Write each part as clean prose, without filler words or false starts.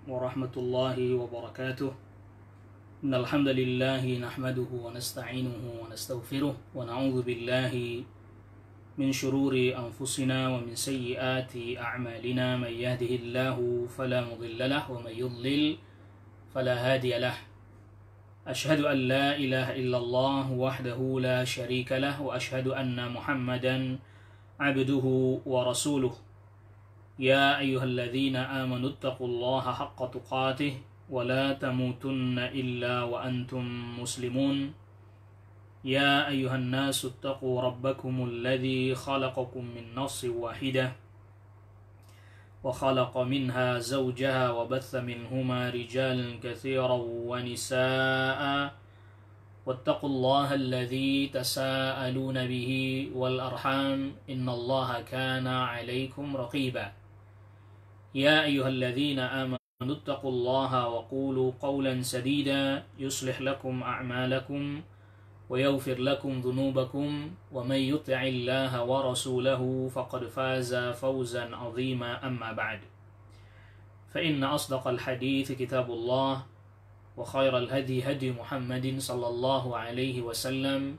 ورحمة الله وبركاته. إن الحمد لله نحمده ونستعينه ونستغفره ونعوذ بالله من شرور أنفسنا ومن سيئات أعمالنا. من يهده الله فلا مضل له ومن يضلل فلا هادي له. أشهد أن لا إله إلا الله وحده لا شريك له وأشهد أن محمدا عبده ورسوله. يا أيها الذين آمنوا اتقوا الله حق تقاته ولا تموتن إلا وأنتم مسلمون. يا أيها الناس اتقوا ربكم الذي خلقكم من نفس واحدة وخلق منها زوجها وبث منهما رجالا كثيرا ونساء واتقوا الله الذي تساءلون به والأرحام إن الله كان عليكم رقيبا. يا أيها الذين آمنوا اتقوا الله وقولوا قولا سديدا يصلح لكم أعمالكم ويغفر لكم ذنوبكم ومن يطع الله ورسوله فقد فاز فوزا عظيما. أما بعد فإن أصدق الحديث كتاب الله وخير الهدي هدي محمد صلى الله عليه وسلم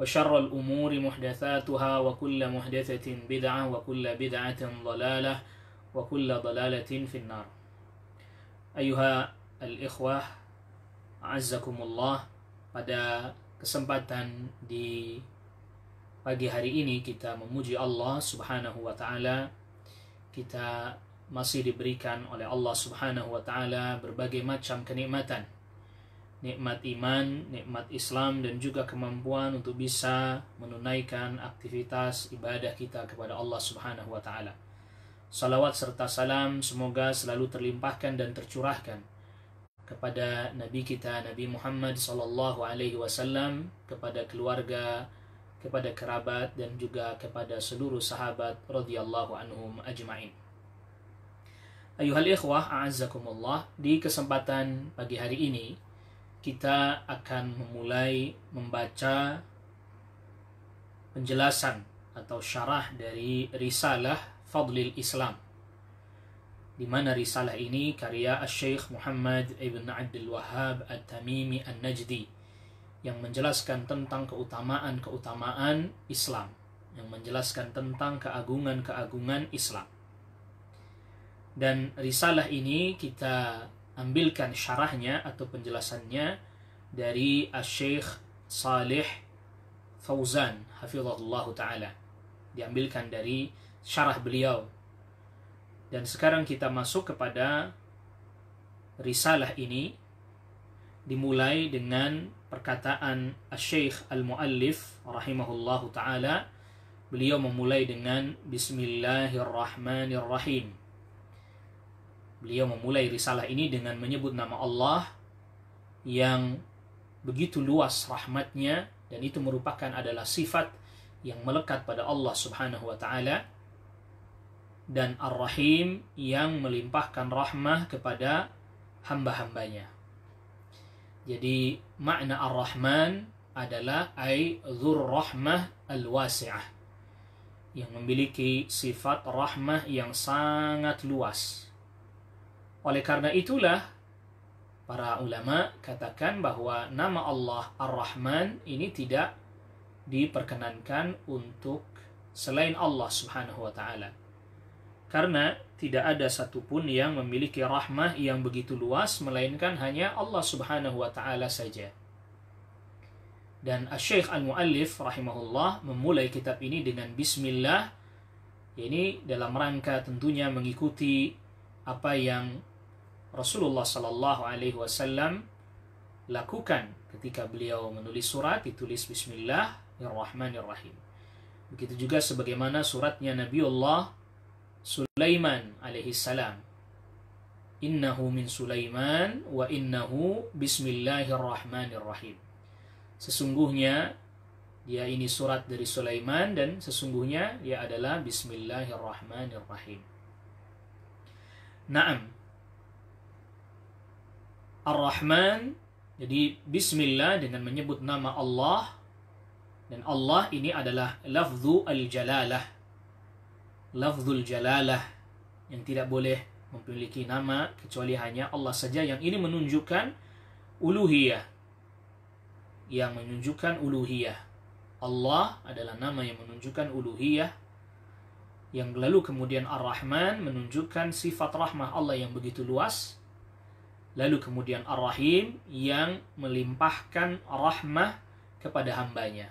وشر الأمور محدثاتها وكل محدثة بدعة وكل بدعة ضلالة وكل ضلالة في النار. أيها الإخوة أعزكم الله. Pada kesempatan di pagi hari ini kita memuji Allah Subhanahu wa taala. Kita masih diberikan oleh Allah Subhanahu wa taala berbagai macam kenikmatan. Nikmat iman, nikmat Islam dan juga kemampuan untuk bisa menunaikan aktivitas ibadah kita kepada Allah Subhanahu wa taala. Salawat serta salam semoga selalu terlimpahkan dan tercurahkan kepada Nabi kita Nabi Muhammad sallallahu alaihi wasallam, kepada keluarga, kepada kerabat dan juga kepada seluruh sahabat radhiyallahu anhum ajma'in. Ayuhal ikhwah a'azzakumullah, di kesempatan pagi hari ini kita akan memulai membaca penjelasan atau syarah dari risalah Fadlil Islam, di mana risalah ini karya Syekh Muhammad ibn Abdul Wahhab At-Tamimi An-Najdi, yang menjelaskan tentang keutamaan-keutamaan Islam, yang menjelaskan tentang keagungan-keagungan Islam. Dan risalah ini kita ambilkan syarahnya atau penjelasannya dari Syekh Salih Fauzan hafizahullah ta'ala, diambilkan dari syarah beliau. Dan sekarang kita masuk kepada risalah ini, dimulai dengan perkataan Syekh Al-Muallif rahimahullahu ta'ala. Beliau memulai dengan Bismillahirrahmanirrahim. Beliau memulai risalah ini dengan menyebut nama Allah yang begitu luas rahmatnya, dan itu merupakan adalah sifat yang melekat pada Allah Subhanahu wa ta'ala, dan Ar-Rahim yang melimpahkan rahmah kepada hamba-hambanya. Jadi makna Ar-Rahman adalah dzur rahmah al-wasi'ah, yang memiliki sifat rahmah yang sangat luas. Oleh karena itulah para ulama katakan bahwa nama Allah Ar-Rahman ini tidak diperkenankan untuk selain Allah Subhanahu wa ta'ala, karena tidak ada satupun yang memiliki rahmah yang begitu luas melainkan hanya Allah Subhanahu wa ta'ala saja. Dan Syekh Al-Muallif rahimahullah memulai kitab ini dengan bismillah, ini dalam rangka tentunya mengikuti apa yang Rasulullah sallallahu alaihi wasallam lakukan ketika beliau menulis surat, ditulis bismillahirrahmanirrahim. Begitu juga sebagaimana suratnya Nabiullah Sulaiman alaihi salam, innahu min Sulaiman wa innahu bismillahirrahmanirrahim. Sesungguhnya dia ini surat dari Sulaiman dan sesungguhnya dia adalah bismillahirrahmanirrahim. Naam. Ar-Rahman, jadi bismillah dengan menyebut nama Allah, dan Allah ini adalah lafzu al-jalalah, lafzul jalalah, yang tidak boleh memiliki nama kecuali hanya Allah saja yang ini menunjukkan uluhiyah. Yang menunjukkan uluhiyah. Allah adalah nama yang menunjukkan uluhiyah. Yang lalu kemudian Ar-Rahman menunjukkan sifat rahmah Allah yang begitu luas. Lalu kemudian Ar-Rahim yang melimpahkan rahmah kepada hambanya.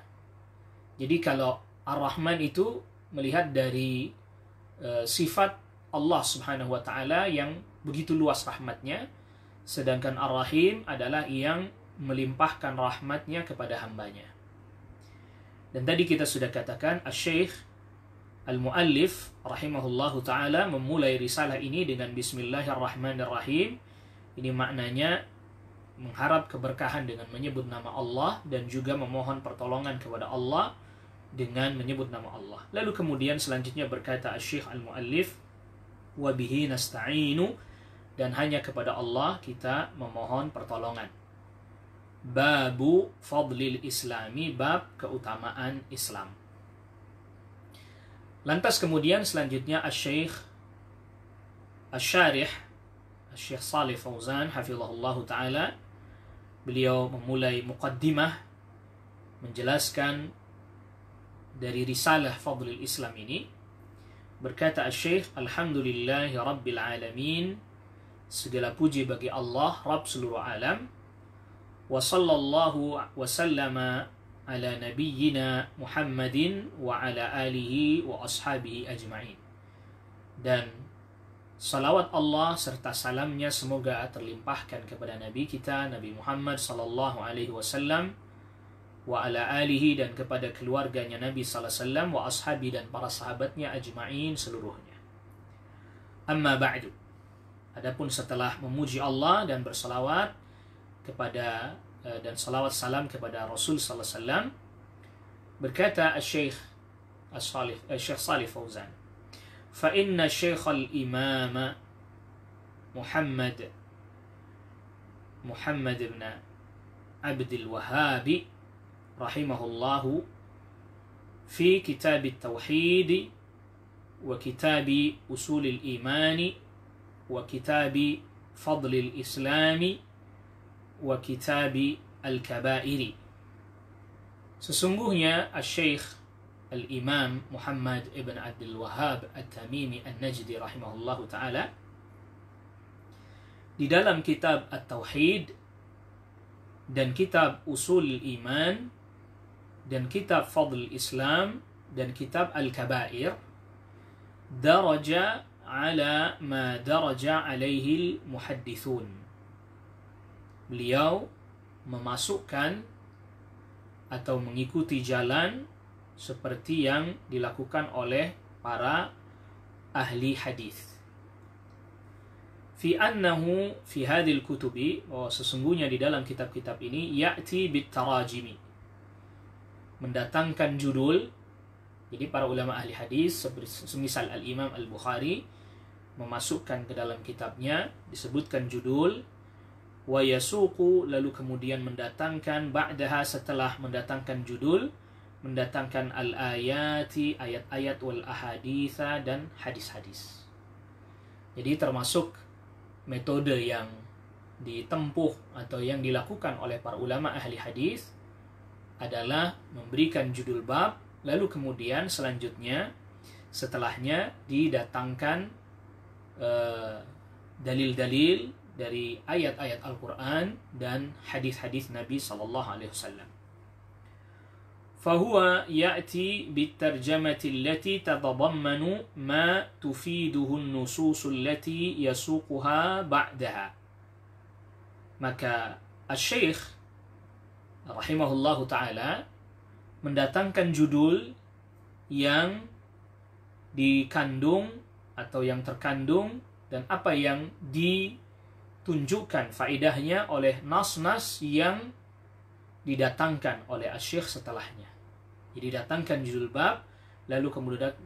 Jadi kalau Ar-Rahman itu melihat dari sifat Allah Subhanahu wa Ta'ala yang begitu luas rahmatnya, sedangkan Ar-Rahim adalah yang melimpahkan rahmatnya kepada hambanya. Dan tadi kita sudah katakan Asy-Syaikh Al-Muallif rahimahullahu ta'ala memulai risalah ini dengan Bismillahirrahmanirrahim. Ini maknanya mengharap keberkahan dengan menyebut nama Allah dan juga memohon pertolongan kepada Allah dengan menyebut nama Allah. Lalu kemudian selanjutnya berkata Asy-Syaikh Al-Muallif, wa bihi nasta'inu, dan hanya kepada Allah kita memohon pertolongan. Babu fadlil islami, bab keutamaan Islam. Lantas kemudian selanjutnya Asy-Syaikh Asy-Syarih Syekh Shalih Fauzan hafizahullahu ta'ala, beliau memulai muqaddimah menjelaskan dari risalah Fadlul Islam ini. Berkata Asy-Syaikh, alhamdulillahi rabbil alamin, segala puji bagi Allah Rabb seluruh alam, wa sallallahu wa sallama ala nabiyyina Muhammadin wa ala alihi wa ashabihi ajma'in, dan salawat Allah serta salamnya semoga terlimpahkan kepada Nabi kita Nabi Muhammad sallallahu alaihi wasallam, wa ala alihi, dan kepada keluarganya Nabi sallallahu alaihi wasallam, wa ashabi, dan para sahabatnya ajma'in seluruhnya. Amma ba'du. Adapun setelah memuji Allah dan bersalawat kepada dan salawat salam kepada Rasul sallallahu alaihi wasallam, berkata Asy-Syaikh Shalih Fauzan, فإن الشيخ الإمام محمد بن عبد الوهاب رحمه الله في كتاب التوحيد وكتاب أصول الإيمان وكتاب فضل الإسلام وكتاب الكبائر. Sesungguhnya Asy-Syaikh Al-Imam Muhammad ibn Abdul Wahhab At-Tamimi An-Najdi rahimahullahu ta'ala di dalam kitab At-Tauhid dan kitab Usul Iman dan kitab Fadl Islam dan kitab Al-Kabair, daraja ala ma daraja alaihi al-muhaddithun. Beliau memasukkan atau mengikuti jalan seperti yang dilakukan oleh para ahli hadis. Fi annahu fi hadhil kutubi, bahwa sesungguhnya di dalam kitab-kitab ini, ya'ti bit tarajimi, mendatangkan judul. Jadi para ulama ahli hadis semisal Al-Imam Al-Bukhari memasukkan ke dalam kitabnya disebutkan judul, wa yasuqu, lalu kemudian mendatangkan ba'daha, setelah mendatangkan judul, mendatangkan al-ayati, ayat-ayat, wal ahaditha, dan hadis-hadis. Jadi termasuk metode yang ditempuh atau yang dilakukan oleh para ulama ahli hadis adalah memberikan judul bab, lalu kemudian selanjutnya setelahnya didatangkan dalil-dalil dari ayat-ayat Al-Quran dan hadis-hadis Nabi sallallahu alaihi wasallam. فهو يأتي بالترجمة التي تتضمن ما تفيده النصوص التي يسوقها بعدها. Maka Asy-Syaikh rahimahullahu ta'ala mendatangkan judul yang dikandung atau yang terkandung dan apa yang ditunjukkan faedahnya oleh nas-nas yang didatangkan oleh Asy-Syaikh setelahnya. Jadi datangkan judul bab, lalu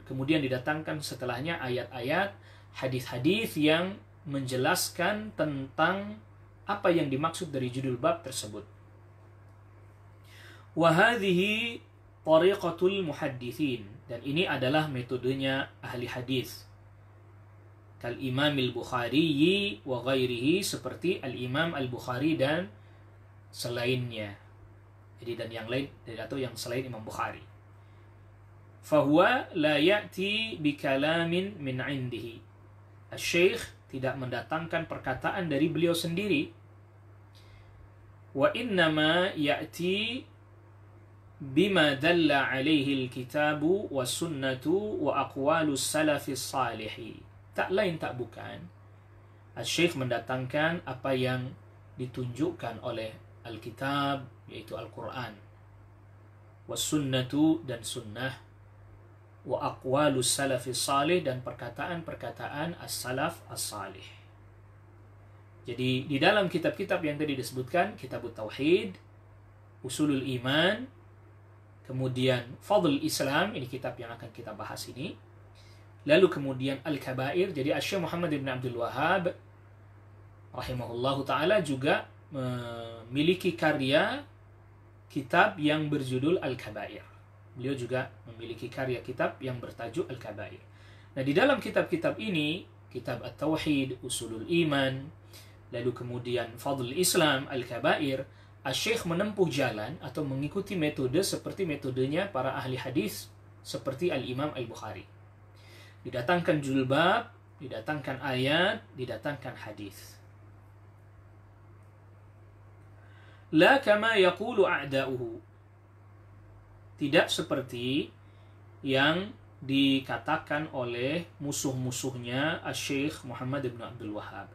kemudian didatangkan setelahnya ayat-ayat, hadis-hadis yang menjelaskan tentang apa yang dimaksud dari judul bab tersebut. Wa hadhihi tariqatul muhadditsin, dan ini adalah metodenya ahli hadis. kal Imam al-Bukhari wa ghairihi, seperti al-Imam al-Bukhari dan selainnya. Jadi dan yang lain atau yang selain Imam Bukhari. Fahuwa la ya'ti bikalamin min indihi. Asy-Syaikh tidak mendatangkan perkataan dari beliau sendiri. Wa innama ya'ti bima dalla alaihi al-kitabu was sunnatu wa aqwalus salafis salihi. Tak lain tak bukan, Asy-Syaikh mendatangkan apa yang ditunjukkan oleh Alkitab, yaitu Al-Quran, was sunnatu, dan sunnah, wa aqwalus salafis salih, dan perkataan-perkataan as-salaf as-salih. Jadi di dalam kitab-kitab yang tadi disebutkan, Kitabut Tauhid, Usulul Iman, kemudian Fadl Islam, ini kitab yang akan kita bahas ini, lalu kemudian Al-Kabair. Jadi Asy-Syaikh Muhammad bin Abdul Wahhab rahimahullahu ta'ala juga memiliki karya kitab yang berjudul Al-Kabair. Beliau juga memiliki karya kitab yang bertajuk Al-Kabair. Nah, di dalam kitab-kitab ini, kitab At-Tauhid, Usulul Iman, lalu kemudian Fadl Islam, Al-Kabair, Asy-Syaikh menempuh jalan atau mengikuti metode seperti metodenya para ahli hadis seperti Al-Imam Al-Bukhari. Didatangkan julbab, didatangkan ayat, didatangkan hadis. La kama yaqulu a'da'uhu. Tidak seperti yang dikatakan oleh musuh-musuhnya Asy-Syaikh Muhammad bin Abdul Wahhab.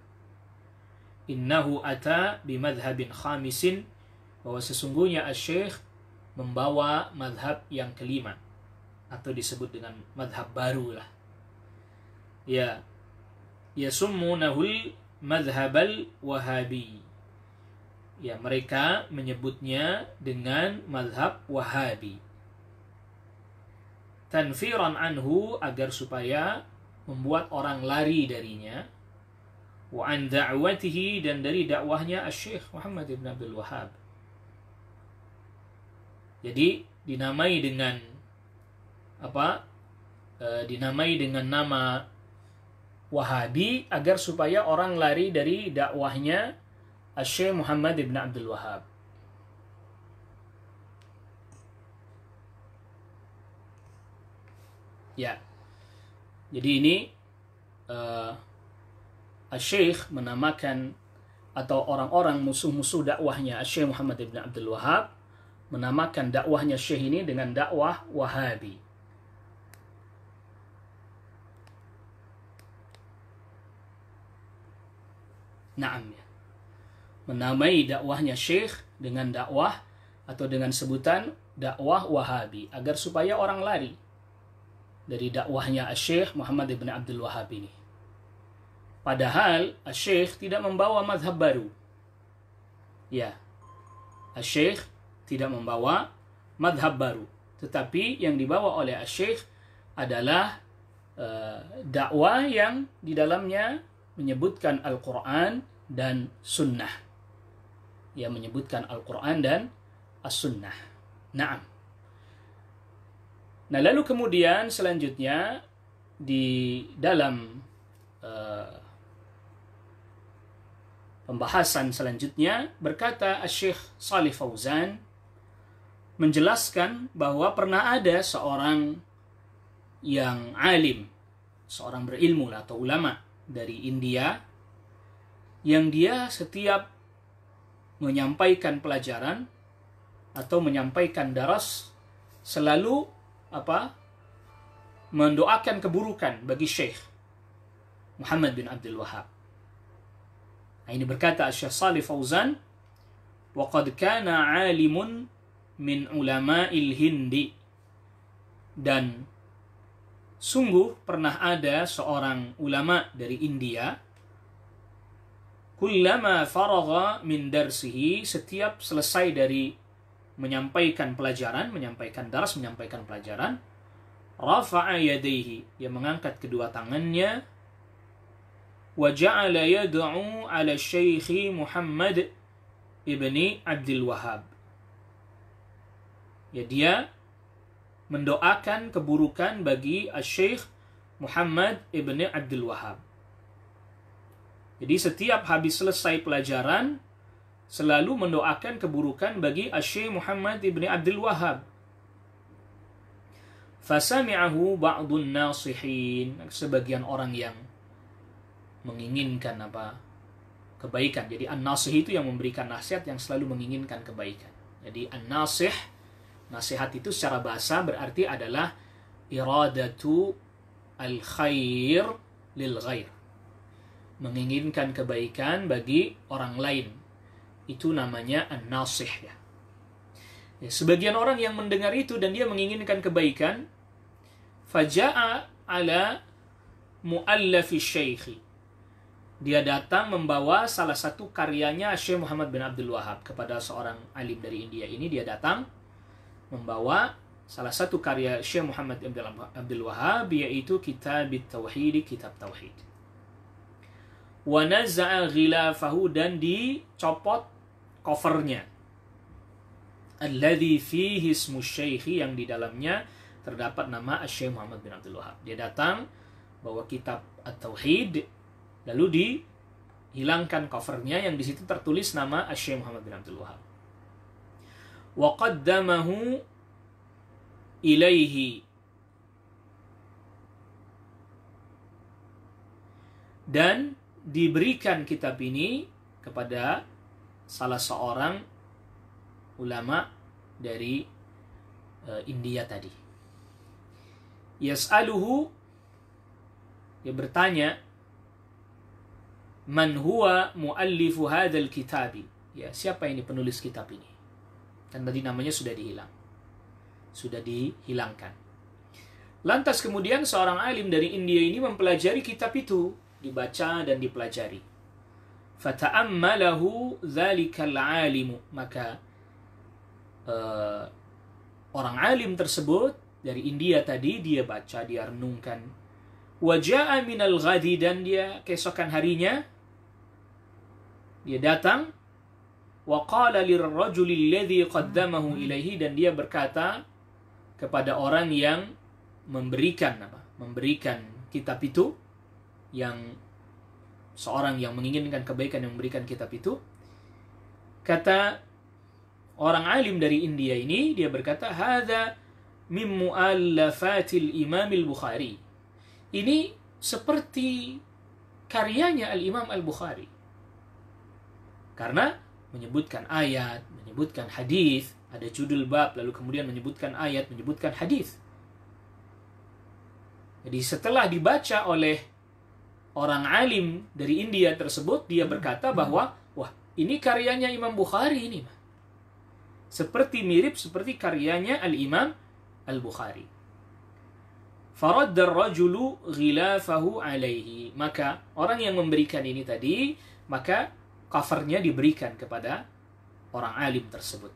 Innahu ata bimadhhabin khamisin, bahwa sesungguhnya Asy-Syaikh membawa madhab yang kelima, atau disebut dengan madhab baru lah. Ya, yasummunahul madhhabal wahabi. Ya, mereka menyebutnya dengan madhab Wahabi. Tanfiran anhu, agar supaya membuat orang lari darinya. Wa an da'watihi, dan dari dakwahnya Asy-Syaikh Muhammad bin Abdul Wahhab. Jadi dinamai dengan apa? Dinamai dengan nama Wahabi agar supaya orang lari dari dakwahnya Asy-Syaikh Muhammad bin Abdul Wahhab. Ya, jadi ini Asy-Syaikh menamakan, atau orang-orang musuh-musuh dakwahnya Asy-Syaikh Muhammad bin Abdul Wahhab menamakan dakwahnya Syekh ini dengan dakwah Wahabi. Naam, ya. Menamai dakwahnya Syekh dengan dakwah atau dengan sebutan dakwah Wahabi, agar supaya orang lari dari dakwahnya Asy-Syaikh Muhammad bin Abdul Wahhab ini. Padahal Asy-Syaikh tidak membawa mazhab baru. Ya, Asy-Syaikh tidak membawa mazhab baru, tetapi yang dibawa oleh Asy-Syaikh adalah dakwah yang di dalamnya menyebutkan Al-Quran dan Sunnah. Yang menyebutkan Al-Quran dan As-Sunnah. Naam. Nah, lalu kemudian selanjutnya di dalam pembahasan selanjutnya berkata Asy-Syaikh Shalih Fauzan menjelaskan bahwa pernah ada seorang yang alim, seorang berilmu atau ulama dari India, yang dia setiap menyampaikan pelajaran atau menyampaikan daras selalu mendoakan keburukan bagi Syekh Muhammad bin Abdul Wahhab. Nah, ini berkata Asy-Syaikh Shalih Fauzan, wa qad kana 'alimun min ulama'il Hindi, dan sungguh pernah ada seorang ulama dari India, kullama faragha min darsihi, setiap selesai dari menyampaikan pelajaran, menyampaikan dars, menyampaikan pelajaran, rafa'a yadayhi, dia mengangkat kedua tangannya, wa ja'ala yad'u 'ala Syekh Muhammad ibni Abdul Wahhab. Ya, dia mendoakan keburukan bagi Syekh Muhammad ibni Abdul Wahhab. Jadi setiap habis selesai pelajaran selalu mendoakan keburukan bagi Asy-Syaikh Muhammad ibn Abdul Wahhab. Fasami'ahu ba'dun nasihin, sebagian orang yang menginginkan kebaikan. Jadi an-nasih itu yang memberikan nasihat, yang selalu menginginkan kebaikan. Jadi an-nasih, nasihat itu secara bahasa berarti adalah iradatu al-khair lil ghair. Menginginkan kebaikan bagi orang lain. Itu namanya an-nasih ya. Sebagian orang yang mendengar itu dan dia menginginkan kebaikan, faja'a ala mu'allafi syaikhi. Dia datang membawa salah satu karyanya Syekh Muhammad bin Abdul Wahhab kepada seorang alim dari India ini. Dia datang membawa salah satu karya Syekh Muhammad bin Abdul Wahhab, yaitu Kitab Tauhid, kitab tauhid. Wa naza'a ghilafahu, dan dicopot covernya. Alladzi fihi ismu syaikhi, yang di dalamnya terdapat nama Syekh Muhammad bin Abdul Wahhab. Dia datang bawa kitab At-Tauhid, lalu dihilangkan covernya yang di situ tertulis nama Syekh Muhammad bin Abdul Wahhab. Wa qaddamahu ilaihi, dan diberikan kitab ini kepada salah seorang ulama dari India tadi. Yas'aluhu, dia bertanya, man huwa muallifu hadzal kitabi, ya, siapa ini penulis kitab ini? Kan tadi namanya sudah dihilangkan. Lantas kemudian seorang alim dari India ini mempelajari kitab itu, dibaca dan dipelajari. Fata'ammalahu dzalikal alimu, maka orang alim tersebut dari India tadi, dia baca, dia renungkan. Waja'a minal ghadi, dan dia keesokan harinya dia datang. Wa qala lirrajuli alladhi qaddamahu ilaihi, dan dia berkata kepada orang yang memberikan kitab itu, yang seorang yang menginginkan kebaikan yang memberikan kitab itu. Kata orang alim dari India ini, dia berkata, hadza min mu'allafatil Imam al-Bukhari. Ini seperti karyanya Al-Imam Al-Bukhari. Karena menyebutkan ayat, menyebutkan hadis, ada judul bab, lalu kemudian menyebutkan ayat, menyebutkan hadis. Jadi setelah dibaca oleh orang alim dari India tersebut, dia berkata bahwa, wah, ini karyanya Imam Bukhari ini. Mirip seperti karyanya Al-Imam Al-Bukhari. Faradda ar-rajulu ghilafahu alaihi. Maka orang yang memberikan ini tadi, maka covernya diberikan kepada orang alim tersebut.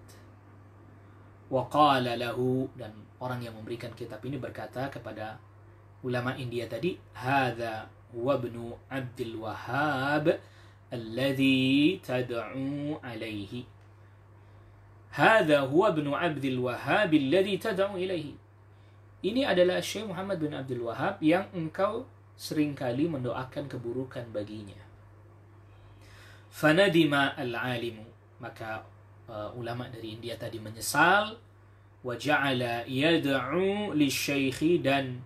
Wa qala lahu, dan orang yang memberikan kitab ini berkata kepada ulama India tadi, hadza huwa ibnu Abdul Wahhab alladhi tad'u alaihi. Hadza huwa ibnu Abdul Wahhab alladhi tad'u ilaihi. Ini adalah Syekh Muhammad bin Abdul Wahhab yang engkau seringkali mendoakan keburukan baginya. Fanadima al-alimu, maka ulama dari India tadi menyesal. Wa ja'ala yad'u lisyaikhi, dan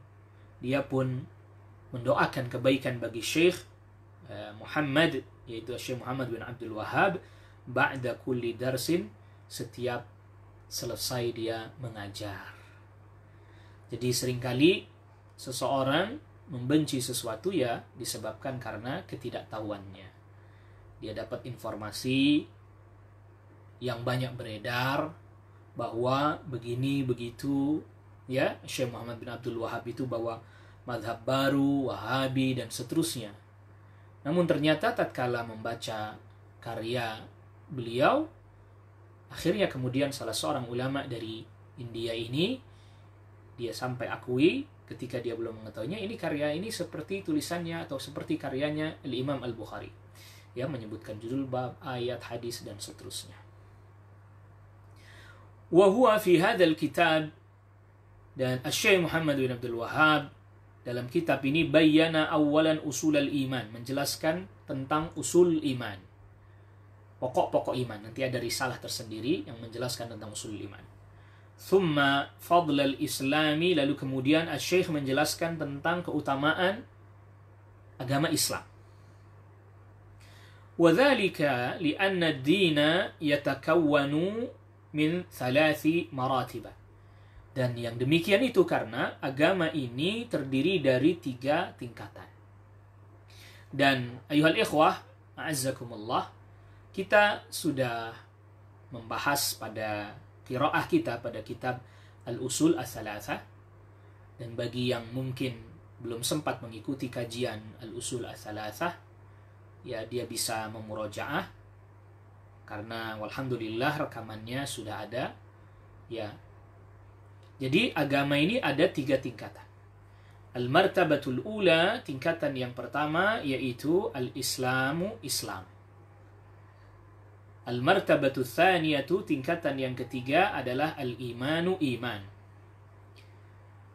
dia pun mendoakan kebaikan bagi Syekh Muhammad, yaitu Syekh Muhammad bin Abdul Wahhab, ba'da kulli darsin, setiap selesai dia mengajar. Jadi seringkali seseorang membenci sesuatu ya disebabkan karena ketidaktahuannya. Dia dapat informasi yang banyak beredar bahwa begini begitu, ya, Syekh Muhammad bin Abdul Wahhab itu bawa mazhab baru, Wahabi, dan seterusnya. Namun ternyata tatkala membaca karya beliau, akhirnya kemudian salah seorang ulama dari India ini, dia sampai akui ketika dia belum mengetahuinya, ini karya ini seperti tulisannya atau seperti karyanya Al-Imam Al-Bukhari, yang menyebutkan judul bab, ayat, hadis, dan seterusnya. Wa huwa fi hadzal kitab, dan Asy-Syaikh Muhammad bin Abdul Wahhab dalam kitab ini bayyana awalan usul al-iman, menjelaskan tentang usul iman, pokok-pokok iman. Nanti ada risalah tersendiri yang menjelaskan tentang usul iman. Thumma fadl al-islami, lalu kemudian Asy-Syaikh menjelaskan tentang keutamaan agama Islam. وذلك لأن الدين يتكون من 3 مراتب. Dan yang demikian itu karena agama ini terdiri dari 3 tingkatan. Dan ayuhal ikhwah, a'azzakumullah, kita sudah membahas pada qiraah kita pada kitab Al-Usul Ats-Tsalatsah. Dan bagi yang mungkin belum sempat mengikuti kajian Al-Usul Ats-Tsalatsah, ya dia bisa memurajaah, karena walhamdulillah rekamannya sudah ada. Ya, jadi agama ini ada 3 tingkatan. Al-martabatul ula, tingkatan yang pertama yaitu al-islamu, Islam. Al-martabatul tsaniyatu, tingkatan yang ketiga adalah al-imanu, iman.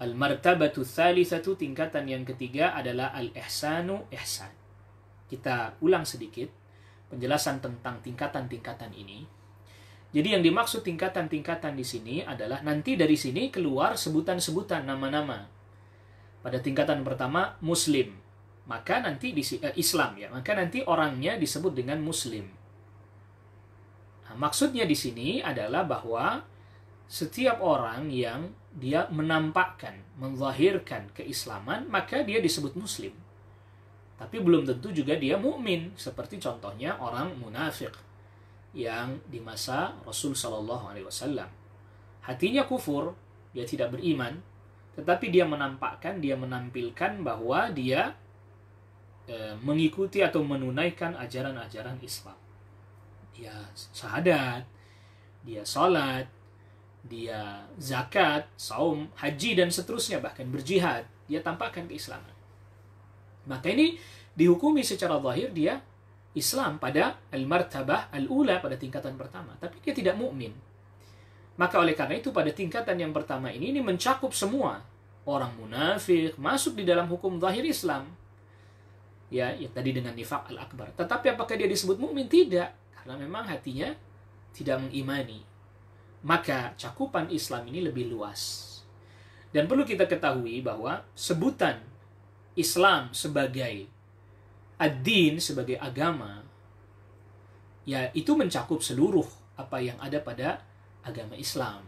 Al-martabatul tsalitsatu, tingkatan yang ketiga adalah al-ihsanu, ihsan. Kita ulang sedikit penjelasan tentang tingkatan-tingkatan ini. Jadi yang dimaksud tingkatan-tingkatan di sini adalah nanti dari sini keluar sebutan-sebutan nama-nama. Pada tingkatan pertama Muslim, maka nanti Islam ya, maka nanti orangnya disebut dengan Muslim. Nah, maksudnya di sini adalah bahwa setiap orang yang dia menampakkan, menzahirkan keislaman, maka dia disebut Muslim. Tapi belum tentu juga dia mukmin, seperti contohnya orang munafik yang di masa Rasul Shallallahu Alaihi Wasallam. Hatinya kufur, dia tidak beriman, tetapi dia menampakkan, dia menampilkan bahwa dia mengikuti atau menunaikan ajaran-ajaran Islam. Dia syahadat, dia salat, dia zakat, saum, haji, dan seterusnya, bahkan berjihad, dia tampakkan keislaman. Maka ini dihukumi secara zahir dia Islam pada al-martabah al-ula, pada tingkatan pertama, tapi dia tidak mukmin. Maka oleh karena itu pada tingkatan yang pertama ini mencakup semua orang munafik masuk di dalam hukum zahir Islam. Ya, yang tadi dengan nifaq al-akbar. Tetapi apakah dia disebut mukmin? Tidak, karena memang hatinya tidak mengimani. Maka cakupan Islam ini lebih luas. Dan perlu kita ketahui bahwa sebutan Islam sebagai ad-din, sebagai agama, ya itu mencakup seluruh apa yang ada pada agama Islam.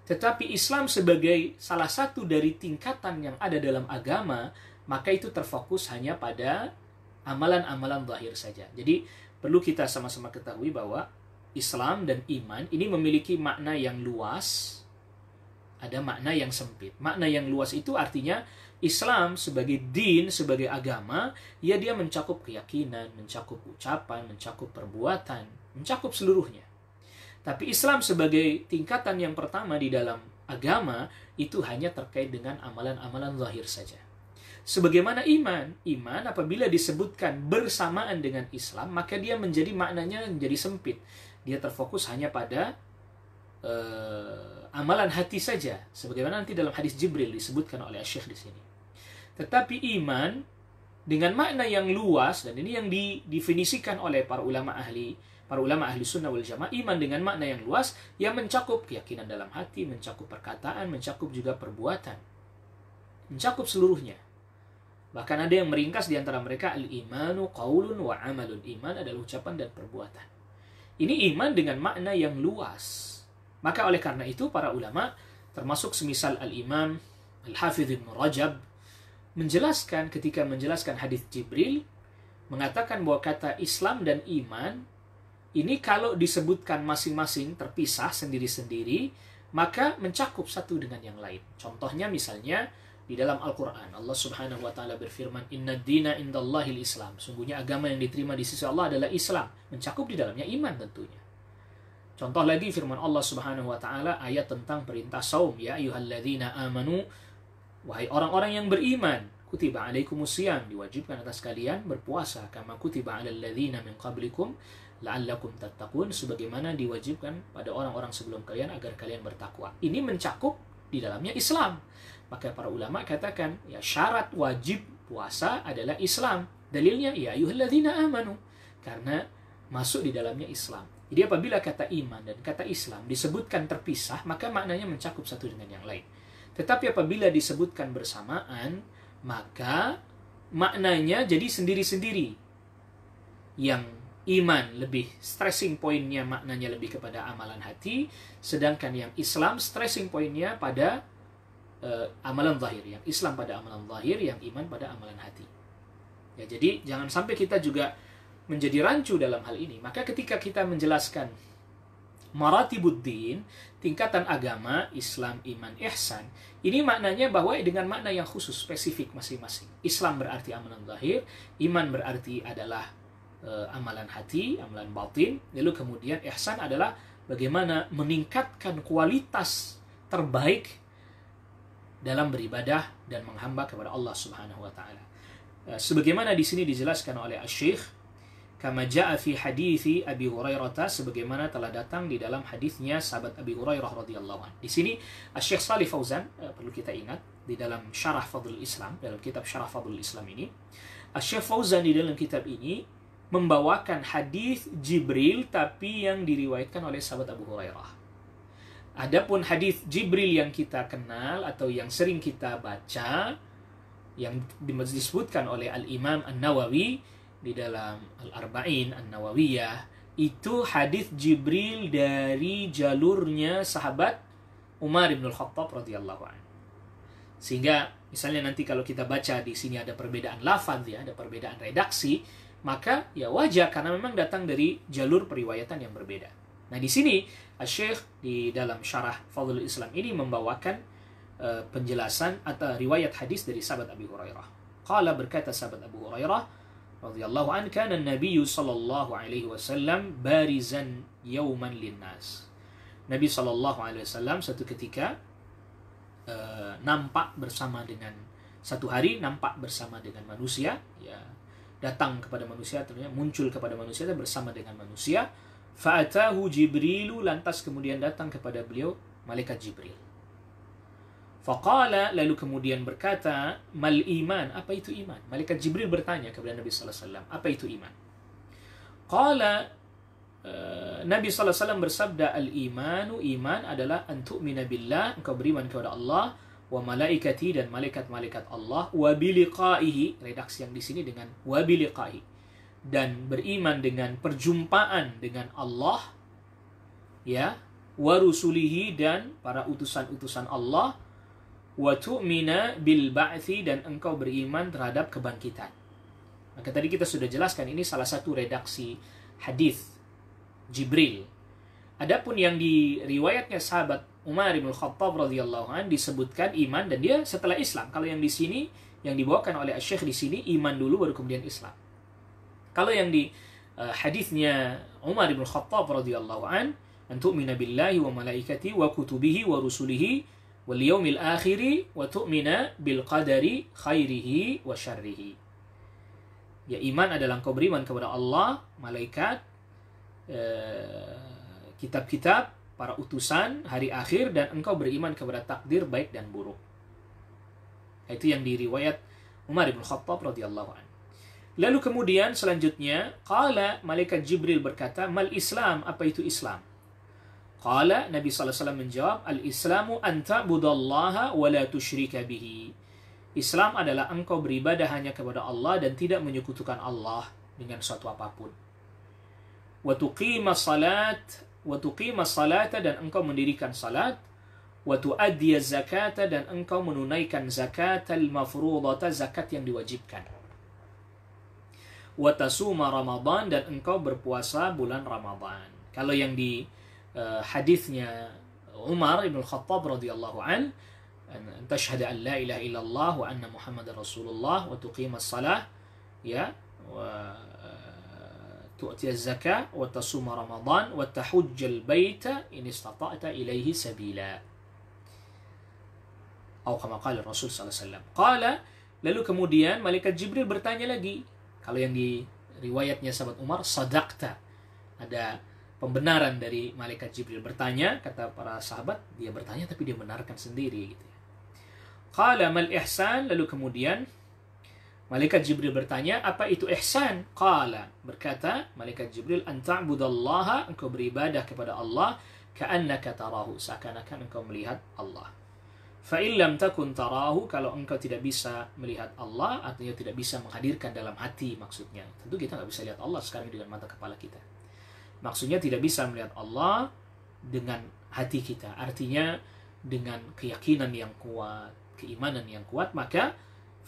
Tetapi Islam sebagai salah satu dari tingkatan yang ada dalam agama, maka itu terfokus hanya pada amalan-amalan zahir saja. Jadi perlu kita sama-sama ketahui bahwa Islam dan iman ini memiliki makna yang luas, ada makna yang sempit. Makna yang luas itu artinya Islam sebagai din, sebagai agama, ya dia mencakup keyakinan, mencakup ucapan, mencakup perbuatan, mencakup seluruhnya. Tapi Islam sebagai tingkatan yang pertama di dalam agama, itu hanya terkait dengan amalan-amalan zahir saja. Sebagaimana iman apabila disebutkan bersamaan dengan Islam, maka dia menjadi maknanya menjadi sempit. Dia terfokus hanya pada amalan hati saja, sebagaimana nanti dalam hadis Jibril disebutkan oleh Syekh di sini. Tetapi iman dengan makna yang luas, dan ini yang didefinisikan oleh para ulama ahli sunnah wal jamaah, iman dengan makna yang luas yang mencakup keyakinan dalam hati, mencakup perkataan, mencakup juga perbuatan, mencakup seluruhnya. Bahkan ada yang meringkas di antara mereka, al-imanu qaulun wa amalun. Iman adalah ucapan dan perbuatan. Ini iman dengan makna yang luas. Maka oleh karena itu para ulama, termasuk semisal al-imam Al-Hafidh Ibn Rajab, menjelaskan ketika menjelaskan hadis Jibril, mengatakan bahwa kata Islam dan iman ini kalau disebutkan masing-masing terpisah sendiri-sendiri, maka mencakup satu dengan yang lain. Contohnya misalnya di dalam Al-Quran, Allah Subhanahu wa Ta'ala berfirman, "Inna dina indallahil Islam." Sungguhnya agama yang diterima di sisi Allah adalah Islam. Mencakup di dalamnya iman tentunya. Contoh lagi firman Allah Subhanahu wa Ta'ala ayat tentang perintah saum, ya ayyuhalladzina amanu, wahai orang-orang yang beriman, kutiba alaikumusiyam, diwajibkan atas kalian berpuasa, kama kutiba alal ladzina min qablikum la'allakum tattaqun, sebagaimana diwajibkan pada orang-orang sebelum kalian agar kalian bertakwa. Ini mencakup di dalamnya Islam. Maka para ulama katakan, ya syarat wajib puasa adalah Islam. Dalilnya ya ayyuhalladzina amanu, karena masuk di dalamnya Islam. Jadi apabila kata iman dan kata Islam disebutkan terpisah, maka maknanya mencakup satu dengan yang lain. Tetapi apabila disebutkan bersamaan, maka maknanya jadi sendiri-sendiri. Yang iman lebih stressing pointnya, maknanya lebih kepada amalan hati, sedangkan yang Islam stressing pointnya pada amalan zahir. Yang Islam pada amalan zahir, yang iman pada amalan hati. Ya, jadi jangan sampai kita juga menjadi rancu dalam hal ini. Maka ketika kita menjelaskan maratibuddin, tingkatan agama, Islam, iman, ihsan, ini maknanya bahwa dengan makna yang khusus, spesifik masing-masing. Islam berarti amalan zahir, iman berarti adalah amalan hati, amalan batin, lalu kemudian ihsan adalah bagaimana meningkatkan kualitas terbaik dalam beribadah dan menghamba kepada Allah Subhanahu wa taala. Sebagaimana di sini dijelaskan oleh Asy-Syaikh kama jaa fi hadithi Abi Hurairah, sebagaimana telah datang di dalam hadisnya sahabat Abi Hurairah radhiyallahu anhu. Di sini Syekh Shalih Fauzan, perlu kita ingat, di dalam Syarah Fadlul Islam, dalam kitab Syarah Fadlul Islam ini, Syekh Fauzan di dalam kitab ini membawakan hadis Jibril tapi yang diriwayatkan oleh sahabat Abu Hurairah. Adapun hadis Jibril yang kita kenal atau yang sering kita baca, yang disebutkan oleh Al-Imam An-Nawawi di dalam Al-Arba'in An-Nawawiyah, itu hadis Jibril dari jalurnya sahabat Umar bin Al-Khattab radhiyallahu anhu. Sehingga misalnya nanti kalau kita baca di sini ada perbedaan lafaz, ya, ada perbedaan redaksi, maka ya wajar karena memang datang dari jalur periwayatan yang berbeda. Nah, di sini Asy-Syaikh di dalam Syarah Fadlul Islam ini membawakan penjelasan atau riwayat hadis dari sahabat Abi Hurairah. Qala, berkata sahabat Abu Hurairah radhiyallahu anhu, kana an-nabiy sallallahu alaihi wasallam barizan yauman linnas. Nabi sallallahu alaihi wasallam satu ketika nampak bersama dengan, satu hari nampak bersama dengan manusia, ya, datang kepada manusia, ternyata muncul kepada manusia dan bersama dengan manusia. Fa'atahu Jibrilu, lantas kemudian datang kepada beliau malaikat Jibril. Faqala, lalu kemudian berkata, mal iman, apa itu iman? Malaikat Jibril bertanya kepada Nabi sallallahu alaihi wasallam, apa itu iman? Qala, Nabi sallallahu alaihi wasallam bersabda, al-imanu, iman adalah an tu'mina billah, engkau beriman kepada Allah, wa malaikati, dan malaikat-malaikat Allah, wa biliqaihi, redaksi yang di sini dengan wa biliqaihi, dan beriman dengan perjumpaan dengan Allah, ya, wa rusulihi, dan para utusan-utusan Allah, wa tu'mina bil ba'thi, dan engkau beriman terhadap kebangkitan. Maka tadi kita sudah jelaskan ini salah satu redaksi hadis Jibril. Adapun yang di riwayatnya sahabat Umar bin Khattab radhiyallahu anhu disebutkan iman dan dia setelah Islam. Kalau yang di sini yang dibawakan oleh Asy-Syaikh di sini iman dulu baru kemudian Islam. Kalau yang di hadisnya Umar bin Khattab radhiyallahu anhu, an tu'mina billahi wa malaikatihi wa kutubihi wa rusulihi wal yaumil akhiri wa tu'mina bil qadari khairihi wa syarrihi. Ya, iman adalah engkau beriman kepada Allah, malaikat, kitab-kitab, para utusan, hari akhir, dan engkau beriman kepada takdir baik dan buruk. Itu yang diriwayat Umar bin Khattab radhiyallahu anhu. Lalu kemudian selanjutnya, qala, malaikat Jibril berkata, mal Islam, apa itu Islam? Qala, Nabi sallallahu alaihi wasallam menjawab, al-Islamu an ta'budallaha wa la tusyrika bihi. Islam adalah engkau beribadah hanya kepada Allah dan tidak menyekutukan Allah dengan suatu apapun. Wa tuqimas salata, dan engkau mendirikan salat. Wa tu'addiyaz zakata, dan engkau menunaikan zakat al-mafrudata, zakat yang diwajibkan. Wa tasuma Ramadan, dan engkau berpuasa bulan Ramadan. Kalau yang di hadisnya Umar ibn Khattab radhiyallahu an, an tashhadu an la ilaha illallah wa anna Muhammadar Rasulullah wa tuqimas salah, ya, wa tu'tiyaz zakah wa tasuma Ramadan wa tahujjal baita in istata'ta ilaihi sabila. Atau kama qala Rasul sallallahu alaihi wasallam. Qala, lalu kemudian malaikat Jibril bertanya lagi. Kalau yang di riwayatnya sahabat Umar, sadaqta. Ada pembenaran dari malaikat Jibril bertanya, kata para sahabat, dia bertanya tapi dia benarkan sendiri gitu ya. Qala mal ihsan, lalu kemudian Malaikat Jibril bertanya, apa itu ihsan? Qala, berkata malaikat Jibril, an ta'budallaha, engkau beribadah kepada Allah, ka'annaka tarahu, seakan-akan engkau melihat Allah. Fa in lam takun tarahu, kalau engkau tidak bisa melihat Allah, artinya tidak bisa menghadirkan dalam hati maksudnya. Tentu kita nggak bisa lihat Allah sekarang dengan mata kepala kita. Maksudnya tidak bisa melihat Allah dengan hati kita. Artinya dengan keyakinan yang kuat, keimanan yang kuat, maka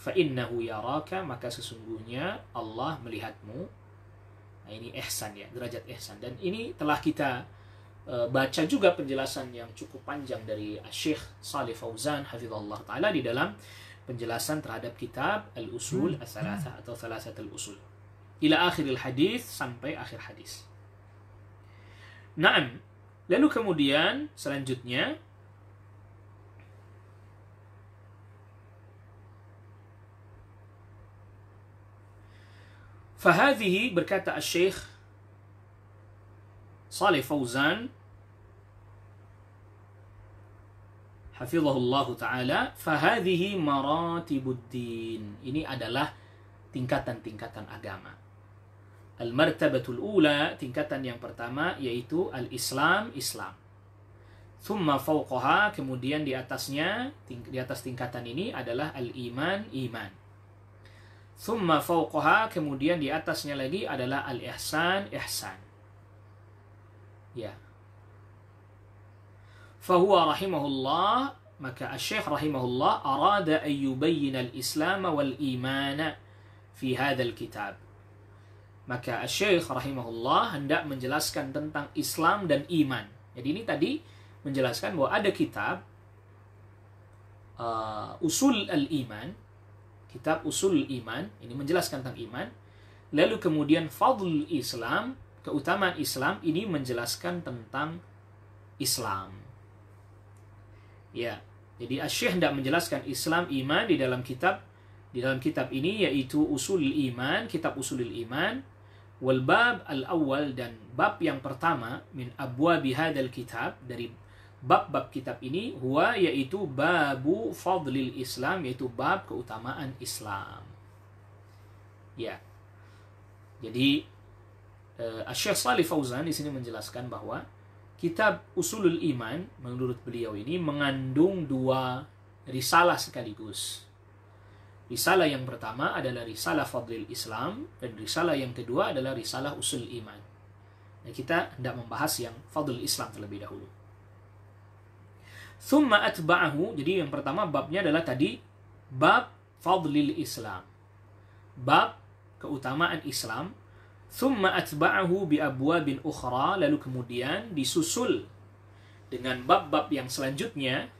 فَإِنَّهُ يَرَاكَ, maka sesungguhnya Allah melihatmu. Nah, ini ihsan ya, derajat ihsan. Dan ini telah kita baca juga penjelasan yang cukup panjang dari Syekh Shalih Fauzan hafizahullah ta'ala di dalam penjelasan terhadap kitab Al-Usul Ats-Tsalatsah atau Tsalatsatul Usul. Ila akhiril hadis, sampai akhir hadis. Naam. Lalu kemudian selanjutnya Fahadhihi, berkata Syekh Shalih Fauzan hafizahullah ta'ala, fahadhihi maratibuddin, ini adalah tingkatan-tingkatan agama. Al-martabatul ula, tingkatan yang pertama yaitu al-Islam, Islam. Thumma fawqaha, kemudian di atasnya, di atas tingkatan ini adalah al-iman, iman. Thumma fawqaha, kemudian di atasnya lagi adalah al-ihsan, ihsan. Ya. Fahuwa rahimahullah, maka Asy-Syaikh rahimahullah arada an yubayyina al-islam wal iman fi hadzal kitab. Maka Asy-Syaikh rahimahullah hendak menjelaskan tentang Islam dan iman. Jadi ini tadi menjelaskan bahwa ada kitab usul al-iman, kitab usul iman, ini menjelaskan tentang iman. Lalu kemudian fadl Islam, keutamaan Islam, ini menjelaskan tentang Islam. Ya, jadi Asy-Syaikh hendak menjelaskan Islam, iman di dalam kitab ini, yaitu usul iman, kitab usulul iman. Wal bab al-awwal, dan bab yang pertama min abwabi hadzal kitab, dari bab-bab kitab ini, huwa, yaitu babu fadlil Islam, yaitu bab keutamaan Islam. Ya. Jadi Asy-Syaikh Shalih Fauzan di sini menjelaskan bahwa kitab Usulul Iman menurut beliau ini mengandung dua risalah sekaligus. Risalah yang pertama adalah risalah Fadlil Islam, dan risalah yang kedua adalah risalah Usul Iman. Nah, kita hendak membahas yang Fadlil Islam terlebih dahulu. Thumma atba'ahu, jadi yang pertama babnya adalah tadi bab Fadlil Islam, bab keutamaan Islam. Thumma atba'ahu bi abwabin ukhra, lalu kemudian disusul dengan bab-bab yang selanjutnya,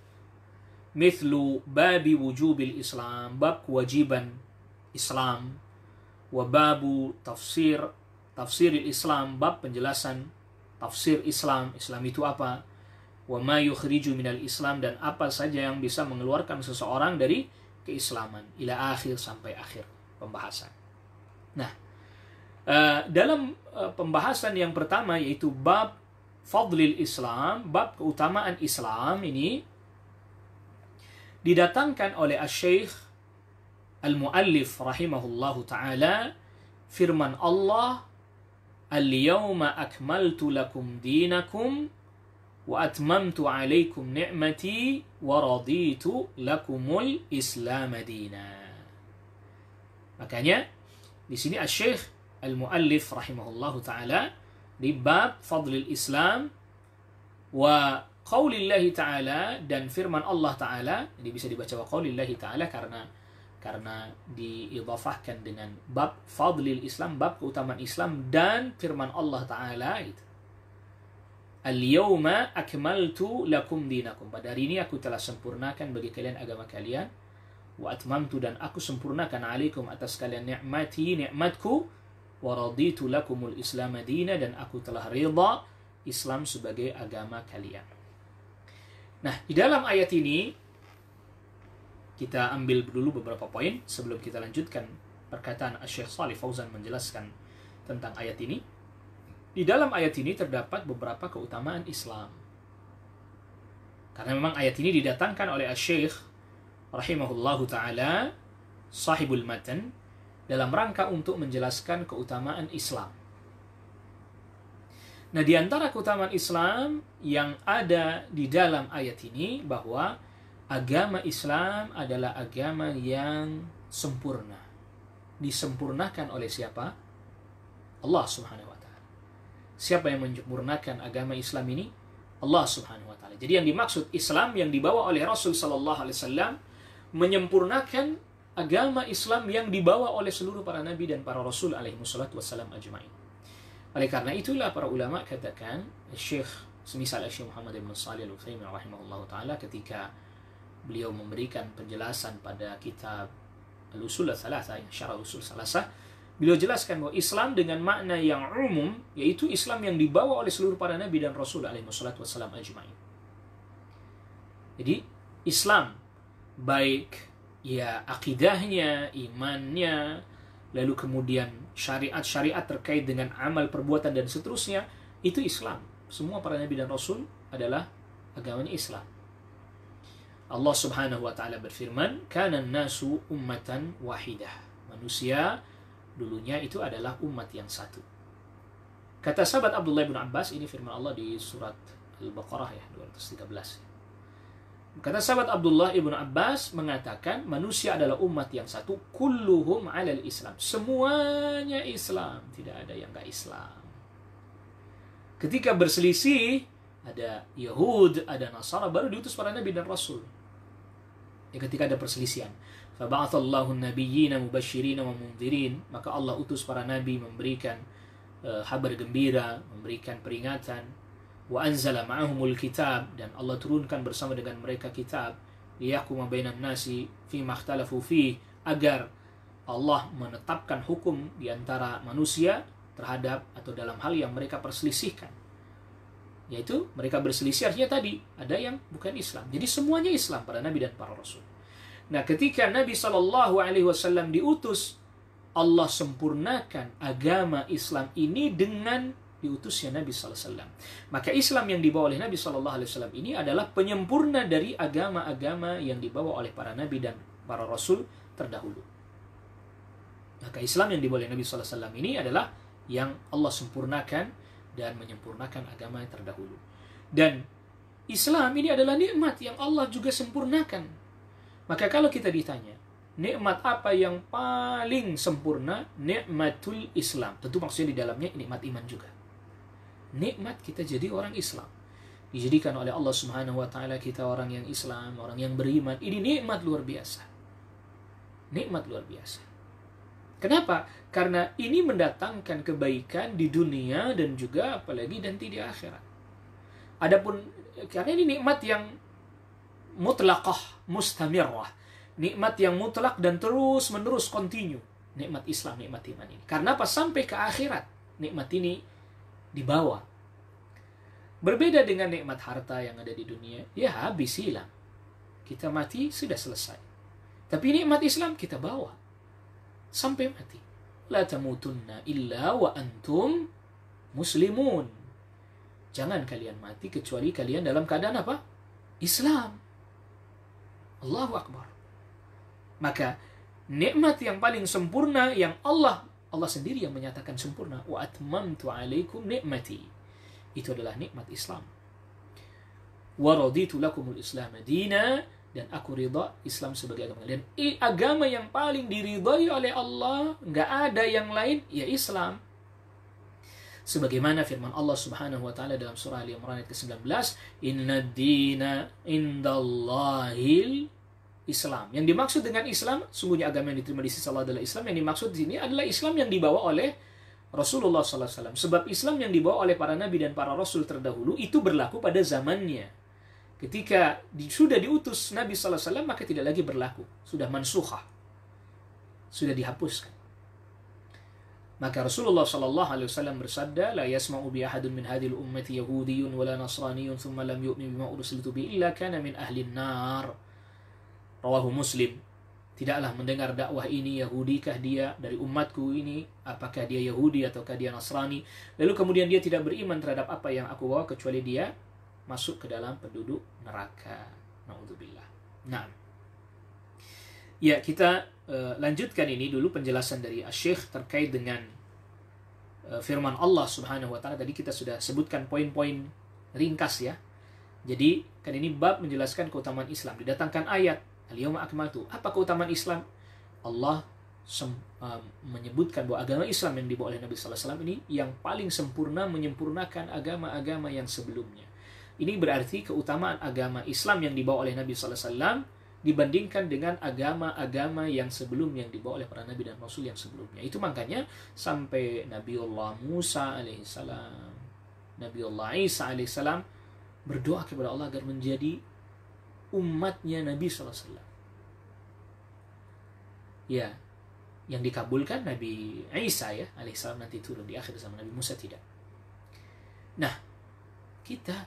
mithlu babi wujubil Islam, bab kewajiban Islam, wa babu tafsiril Islam, bab penjelasan tafsir Islam, Islam itu apa, wa ma yukhriju minal Islam, dan apa saja yang bisa mengeluarkan seseorang dari keislaman, ila akhir, sampai akhir pembahasan. Nah, dalam pembahasan yang pertama yaitu bab Fadlil Islam, bab keutamaan Islam, ini didatangkan oleh Asy-Syaikh Al-Muallif rahimahullahu ta'ala firman Allah, al-yawma akmaltu lakum dinakum wa atmamtu alaikum ni'mati wa raditu lakumul Islam dina. Makanya di sini Asy-Syaikh Al-Muallif rahimahullahu ta'ala di bab Fadlil Islam wa qaulillahi ta'ala, dan firman Allah ta'ala, ini bisa dibaca wa qaulillahi ta'ala karena diidhafahkan dengan bab Fadlil Islam, bab keutamaan Islam, dan firman Allah ta'ala itu, al-yawma akmaltu lakum dinakum, pada hari ini aku telah sempurnakan bagi kalian agama kalian, wa atmamtu, dan aku sempurnakan alaikum atas kalian nikmatku, wa raditu lakumul Islam dina, dan aku telah ridha Islam sebagai agama kalian. Nah, di dalam ayat ini kita ambil dulu beberapa poin sebelum kita lanjutkan perkataan Asy-Syaikh Shalih Fauzan menjelaskan tentang ayat ini. Di dalam ayat ini terdapat beberapa keutamaan Islam. Karena memang ayat ini didatangkan oleh Asy-Syaikh rahimahullahu ta'ala, sahibul matan, dalam rangka untuk menjelaskan keutamaan Islam. Nah, di antara keutamaan Islam yang ada di dalam ayat ini bahwa agama Islam adalah agama yang sempurna. Disempurnakan oleh siapa? Allah Subhanahu wa taala. Siapa yang menyempurnakan agama Islam ini? Allah Subhanahu wa taala. Jadi yang dimaksud Islam yang dibawa oleh Rasul sallallahu alaihi wasallam menyempurnakan agama Islam yang dibawa oleh seluruh para nabi dan para rasul alaihi wassalatu wassalam ajma'in. Oleh karena itulah para ulama katakan, Syekh semisal Syekh Muhammad bin Shalih Al-Utsaimin rahimahullahu taala ketika beliau memberikan penjelasan pada kitab Al-Usul Ats-Tsalatsah, Syarah Usul Tsalatsah, beliau jelaskan bahwa Islam dengan makna yang umum yaitu Islam yang dibawa oleh seluruh para nabi dan rasul alaihi wassalatu wassalam ajma'in. Jadi Islam baik ya akidahnya, imannya, lalu kemudian syariat-syariat terkait dengan amal perbuatan dan seterusnya, itu Islam. Semua para nabi dan rasul adalah agamanya Islam. Allah Subhanahu wa taala berfirman, "Kana an-nasu ummatan wahidah." Manusia dulunya itu adalah umat yang satu. Kata sahabat Abdullah bin Abbas, ini firman Allah di surat Al-Baqarah ya, 213. Kata sahabat Abdullah ibn Abbas mengatakan manusia adalah umat yang satu, kulluhum alal Islam, semuanya Islam, tidak ada yang enggak Islam. Ketika berselisih, ada Yahud, ada Nasara, baru diutus para nabi dan rasul. Ya, ketika ada perselisihan, faba'athallahu an-nabiyyina mubasysyirin wa mundhirin, maka Allah utus para nabi memberikan kabar gembira, memberikan peringatan. Wa anzala ma'ahumul kitab, dan Allah turunkan bersama dengan mereka kitab, liyahkuma bainan nasi fi makhtalafu fi, agar Allah menetapkan hukum di antara manusia terhadap atau dalam hal yang mereka perselisihkan. Yaitu mereka berselisih artinya tadi ada yang bukan Islam. Jadi semuanya Islam, para nabi dan para rasul. Nah, ketika Nabi sallallahu alaihi wasallam diutus, Allah sempurnakan agama Islam ini dengan diutusnya Nabi sallallahu alaihi wasallam. Maka Islam yang dibawa oleh Nabi sallallahu alaihi wasallam ini adalah penyempurna dari agama-agama yang dibawa oleh para nabi dan para rasul terdahulu. Maka Islam yang dibawa oleh Nabi sallallahu alaihi wasallam ini adalah yang Allah sempurnakan dan menyempurnakan agama yang terdahulu. Dan Islam ini adalah nikmat yang Allah juga sempurnakan. Maka kalau kita ditanya, nikmat apa yang paling sempurna? Nikmatul Islam. Tentu maksudnya di dalamnya nikmat iman juga. Nikmat kita jadi orang Islam, dijadikan oleh Allah Subhanahu wa taala kita orang yang Islam, orang yang beriman. Ini nikmat luar biasa. Nikmat luar biasa. Kenapa? Karena ini mendatangkan kebaikan di dunia dan juga apalagi nanti di akhirat. Adapun karena ini nikmat yang mutlaqah, mustamirrah. Nikmat yang mutlak dan terus menerus continue. Nikmat Islam, nikmat iman ini. Karena apa? Sampai ke akhirat nikmat ini dibawa. Berbeda dengan nikmat harta yang ada di dunia, ya habis hilang. Kita mati, sudah selesai. Tapi nikmat Islam kita bawa sampai mati. La tamutunna illa wa antum muslimun. Jangan kalian mati kecuali kalian dalam keadaan apa? Islam. Allahu Akbar. Maka nikmat yang paling sempurna yang Allah sendiri yang menyatakan sempurna, wa atmamtu alaikum nikmati, itu adalah nikmat Islam. Wa raditu lakumul Islam dina, dan aku ridha Islam sebagai agama. Dan agama yang paling diridhai oleh Allah, nggak ada yang lain, ya Islam. Sebagaimana firman Allah Subhanahu wa taala dalam surah Ali Imran ayat ke-19, "Innad dina indallahil Islam." Yang dimaksud dengan Islam, sungguhnya agama yang diterima di sisi Allah adalah Islam. Yang dimaksud di sini adalah Islam yang dibawa oleh Rasulullah SAW. Sebab Islam yang dibawa oleh para nabi dan para rasul terdahulu itu berlaku pada zamannya. Ketika sudah diutus Nabi SAW, maka tidak lagi berlaku. Sudah mansukhah. Sudah dihapuskan. Maka Rasulullah SAW bersabda, "La yasma'u bi ahadun min hadhil ummati yahudiyyun wala nasraniyyun thumma lam yu'min bima ursiltu bi illa kana min ahli an-nar." Rawahu Muslim. Tidaklah mendengar dakwah ini Yahudikah dia dari umatku ini, apakah dia Yahudi ataukah dia Nasrani, lalu kemudian dia tidak beriman terhadap apa yang aku bawa kecuali dia masuk ke dalam penduduk neraka. Naudzubillah. Nah, Ya, kita lanjutkan ini dulu penjelasan dari Asy-Syaikh terkait dengan firman Allah Subhanahu wa taala. Tadi kita sudah sebutkan poin-poin ringkas ya. Jadi kan ini bab menjelaskan keutamaan Islam. Didatangkan ayat Al-Yauma Akmaltu. Apa keutamaan Islam? Allah menyebutkan bahwa agama Islam yang dibawa oleh Nabi sallallahu alaihi wasallam ini yang paling sempurna, menyempurnakan agama-agama yang sebelumnya. Ini berarti keutamaan agama Islam yang dibawa oleh Nabi sallallahu alaihi wasallam dibandingkan dengan agama-agama yang sebelum yang dibawa oleh para nabi dan rasul yang sebelumnya. Itu makanya sampai Nabiullah Musa alaihissalam, Nabiullah Isa alaihissalam berdoa kepada Allah agar menjadi umatnya Nabi sallallahu alaihi wasallam. Ya, yang dikabulkan Nabi Isa ya alaihissalam nanti turun di akhir zaman, Nabi Musa tidak. Nah, kita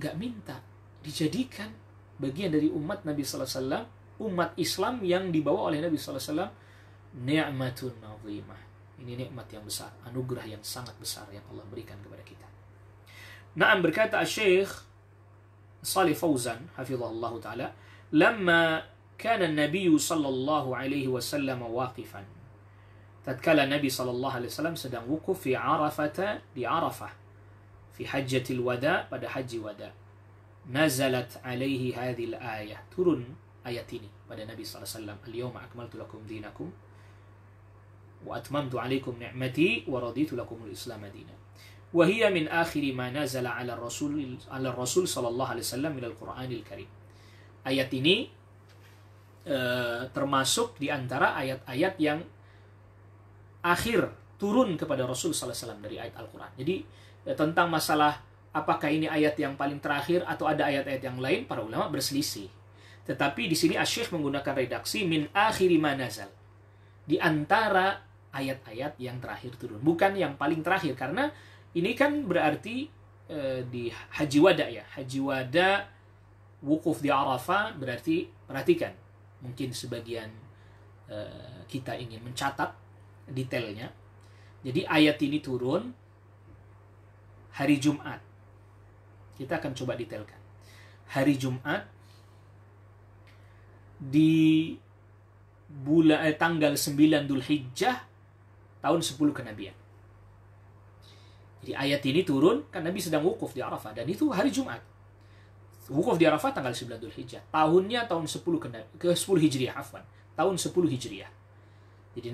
nggak minta dijadikan bagian dari umat Nabi sallallahu alaihi wasallam, umat Islam yang dibawa oleh Nabi sallallahu alaihi wasallam, ni'matun 'azimah. Ini nikmat yang besar, anugerah yang sangat besar yang Allah berikan kepada kita. Naam, berkata Syekh Shalih Fauzan hafizahullah taala, "Lamma kana an-nabiy sallallahu alaihi wasallam waqifan." Tatkala Nabi sallallahu alaihi wasallam sedang wukuf di Arafah, fi hajjatil wada, pada haji wada. Nazalat alaihi hadhil ayah, turun ayat ini pada Nabi sallallahu alaihi wasallam, "Al-yawma akmaltu lakum dinakum wa atmamtu alaikum ni'mati wa raditu lakum al-islam dinan." Wa hiya min akhir ma nazala ala Rasul sallallahu alaihi wasallam min al-Qur'anil Karim. Ayat ini termasuk di antara ayat-ayat yang akhir turun kepada Rasul sallallahu alaihi wasallam dari ayat Al-Qur'an. Jadi tentang masalah apakah ini ayat yang paling terakhir atau ada ayat-ayat yang lain, para ulama berselisih. Tetapi di sini Asy-Syaikh menggunakan redaksi min akhiri ma nazal, di antara ayat-ayat yang terakhir turun, bukan yang paling terakhir, karena ini kan berarti di Haji Wada ya. Haji Wada wukuf di Arafah, berarti perhatikan, mungkin sebagian kita ingin mencatat detailnya. Jadi ayat ini turun hari Jumat. Kita akan coba detailkan. Hari Jumat di tanggal 9 Dzulhijjah tahun 10 kenabian. Jadi ayat ini turun kan Nabi sedang wukuf di Arafah, dan itu hari Jumat. Wukuf di Arafah tanggal 9 Dzulhijjah. Tahunnya tahun 10 Hijriah, afwan. Tahun 10 Hijriah. Jadi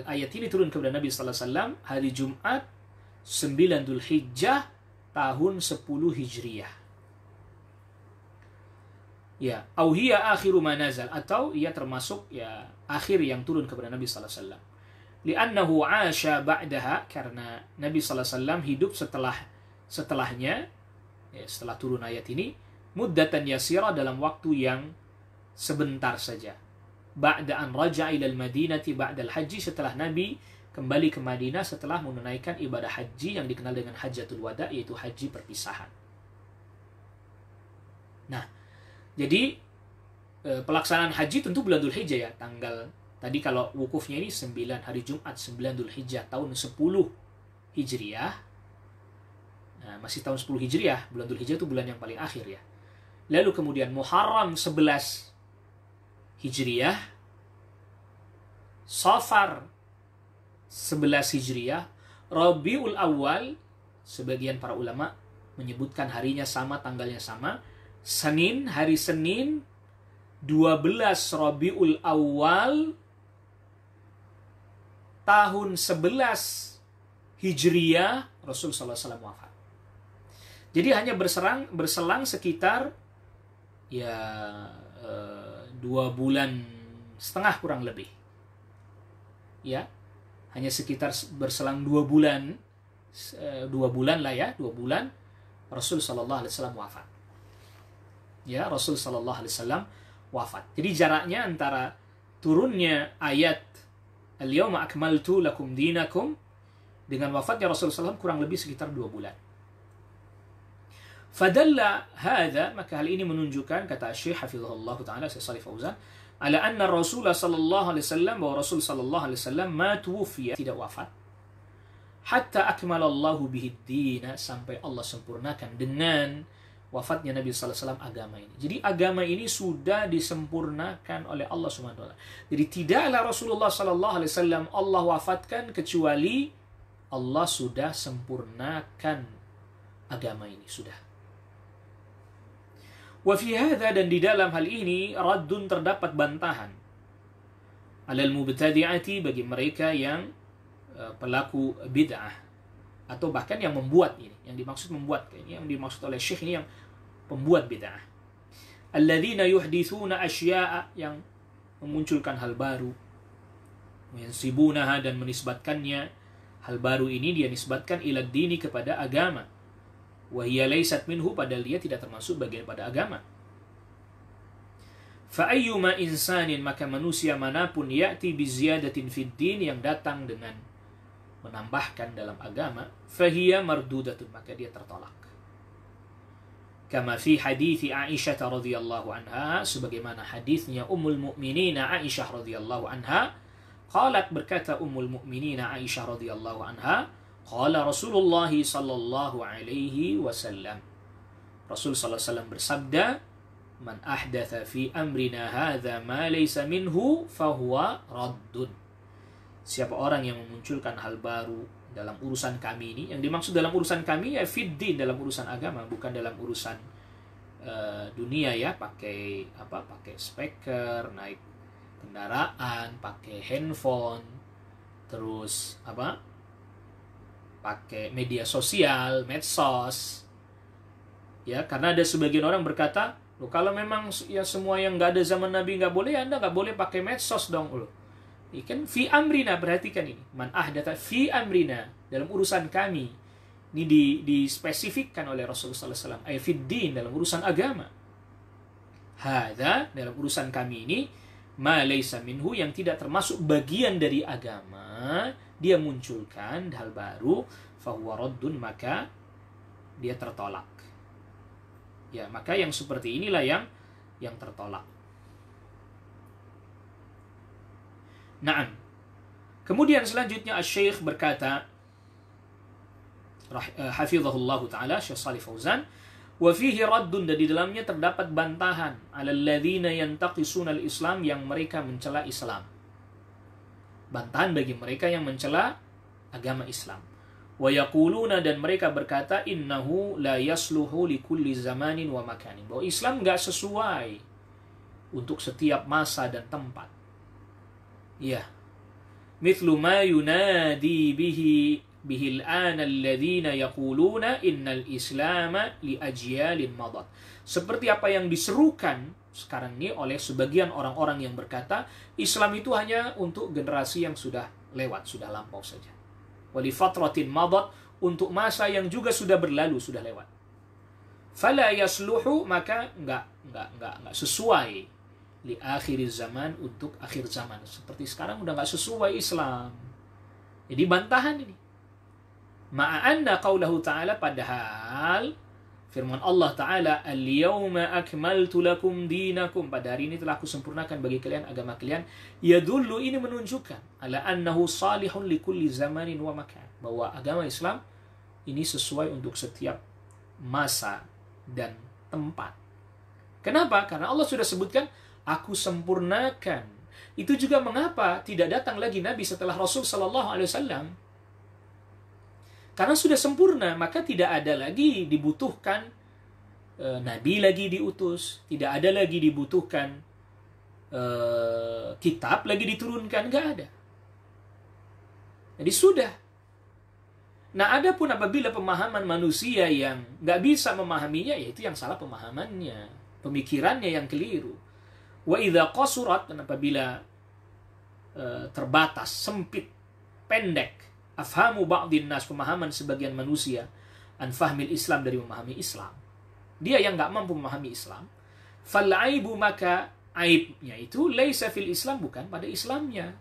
ayat ini turun kepada Nabi sallallahu alaihi wasallam hari Jumat 9 Dzulhijjah tahun 10 Hijriah. Ya, au hiya akhiru ma nazal, atau ia termasuk ya akhir yang turun kepada Nabi sallallahu alaihi wasallam. Li'annahu 'asha ba'daha, karena Nabi sallallahu alaihi wasallam hidup setelahnya, ya, setelah turun ayat ini, muddatan yasira, dalam waktu yang sebentar saja. Ba'da an raja'a ilal madinati ba'dal haji, setelah Nabi kembali ke Madinah setelah menunaikan ibadah haji yang dikenal dengan Hajjatul Wada, yaitu haji perpisahan. Nah, jadi pelaksanaan haji tentu bulan Dzulhijjah ya, tanggal tadi kalau wukufnya ini 9 hari Jumat 9 Dzulhijjah tahun 10 Hijriah. Nah, masih tahun 10 Hijriah, bulan Dzulhijjah itu bulan yang paling akhir ya. Lalu kemudian Muharram 11 Hijriah, Safar 11 Hijriah, Rabiul Awal, sebagian para ulama menyebutkan harinya sama, tanggalnya sama, Senin, hari Senin 12 Rabiul Awal tahun 11 Hijriah, Rasul sallallahu alaihi wasallam wafat. Jadi hanya berselang sekitar ya 2 bulan setengah kurang lebih. Ya, hanya sekitar berselang 2 bulan, 2 bulan lah ya, 2 bulan Rasul sallallahu alaihi wasallam wafat. Ya, Rasul sallallahu alaihi wasallam wafat. Jadi jaraknya antara turunnya ayat Al-Yawma Akmaltu Lakum Dinakum dengan wafatnya Rasul sallallahu kurang lebih sekitar 2 bulan. Fadalla hadza, maka hal ini menunjukkan, kata Syekh hafizahullah taala Syekh Shalih Fauzan, ala anna Rasulullah sallallahu alaihi wasallam, bahwa Rasul sallallahu alaihi wasallam ma tuwfiya, tidak wafat, hatta akmalallahu bihi ad-din, sampai Allah sempurnakan dengan wafatnya Nabi sallallahu alaihi wasallam agama ini. Jadi agama ini sudah disempurnakan oleh Allah Subhanahu wa taala. Jadi tidaklah Rasulullah sallallahu alaihi wasallam Allah wafatkan kecuali Allah sudah sempurnakan agama ini, sudah. Wa fi hadza, dan di dalam hal ini raddun, terdapat bantahan alal mubtadi'ati, bagi mereka yang pelaku bid'ah, atau bahkan yang membuat ini, yang dimaksud membuat, yang dimaksud oleh Syekh ini yang pembuat bid'ah. Alladzina yuhditsuna asya'a, yang memunculkan hal baru, yansibunaha, dan menisbatkannya, hal baru ini dia nisbatkan ila dini, kepada agama. Wa hiya laysat minhu, padahal dia tidak termasuk bagian pada agama. Fa ayyuma insanin, maka manusia manapun, ya'ti bi ziyadatin fid din, yang datang dengan menambahkan dalam agama, fahiya mardudatun, maka dia tertolak. Kama fi hadithi Aisyah radhiyallahu anha, sebagaimana hadisnya Ummul Mukminin Aisyah radhiyallahu anha, qalat, berkata Ummul Mukminin Aisyah radhiyallahu anha, qala Rasulullah sallallahu alaihi wasallam, Rasul sallallahu alaihi wasallam bersabda, man ahdatha fi amrina hadza ma laysa minhu fahuwa raddun. Siapa orang yang memunculkan hal baru dalam urusan kami ini, yang dimaksud dalam urusan kami ya fiddin, dalam urusan agama, bukan dalam urusan dunia ya, pakai speaker, naik kendaraan, pakai handphone, terus pakai media sosial, medsos. Ya, karena ada sebagian orang berkata, loh, kalau memang ya semua yang nggak ada zaman Nabi nggak boleh, Anda nggak boleh pakai medsos dong. Loh, ini kan fi amrina, perhatikan ini. Man ahdatha fi amrina, dalam urusan kami. Ini dispesifikkan oleh Rasulullah SAW. Ay fid din, dalam urusan agama. Hadza, dalam urusan kami ini, ma laysa minhu, yang tidak termasuk bagian dari agama, dia munculkan hal baru, fahuwa raddun, maka dia tertolak. Ya, maka yang seperti inilah yang tertolak. Naam. Kemudian selanjutnya Asy-Syaikh berkata, hafizahullah taala, Syekh Shalih Fauzan, wa fihi raddun, dan di dalamnya terdapat bantahan alal ladzina yantaqisuna al-Islam, yang mereka mencela Islam. Bantahan bagi mereka yang mencela agama Islam. Wa yaquluna, dan mereka berkata, innahu la yasluhu li kulli zamanin wa makanin, bahwa Islam enggak sesuai untuk setiap masa dan tempat. Ya. Mithlu ma yunadi bihi al-ana alladhina yaquluna innal islama li ajyalin madat. Seperti apa yang diserukan sekarang ini oleh sebagian orang-orang yang berkata, Islam itu hanya untuk generasi yang sudah lewat, sudah lampau saja. Wali fatratin madat, untuk masa yang juga sudah berlalu, sudah lewat. Fala yasluhu, maka enggak sesuai li akhir zaman, untuk akhir zaman. Seperti sekarang udah enggak sesuai Islam. Jadi bantahan ini. Ma'anna qaulahu ta'ala, padahal firman Allah Ta'ala, al-yawma akmaltu lakum dinakum, pada hari ini telah aku sempurnakan bagi kalian agama kalian. Yadullu, ini menunjukkan ala annahu salihun li kulli zamanin wa makan, bahwa agama Islam ini sesuai untuk setiap masa dan tempat. Kenapa? Karena Allah sudah sebutkan, aku sempurnakan. Itu juga mengapa tidak datang lagi Nabi setelah Rasul Sallallahu Alaihi Wasallam. Karena sudah sempurna, maka tidak ada lagi dibutuhkan Nabi lagi diutus, tidak ada lagi dibutuhkan kitab lagi diturunkan, nggak ada. Jadi sudah. Nah, adapun apabila pemahaman manusia yang nggak bisa memahaminya, yaitu yang salah pemahamannya, pemikirannya yang keliru. Wa idza qasurat, dan apabila terbatas, sempit, pendek, afhamu ba'dhin nas, pemahaman sebagian manusia, an fahmil Islam, dari memahami Islam, dia yang nggak mampu memahami Islam, fal aibu, maka aibnya itu laisa fil Islam, bukan pada Islamnya.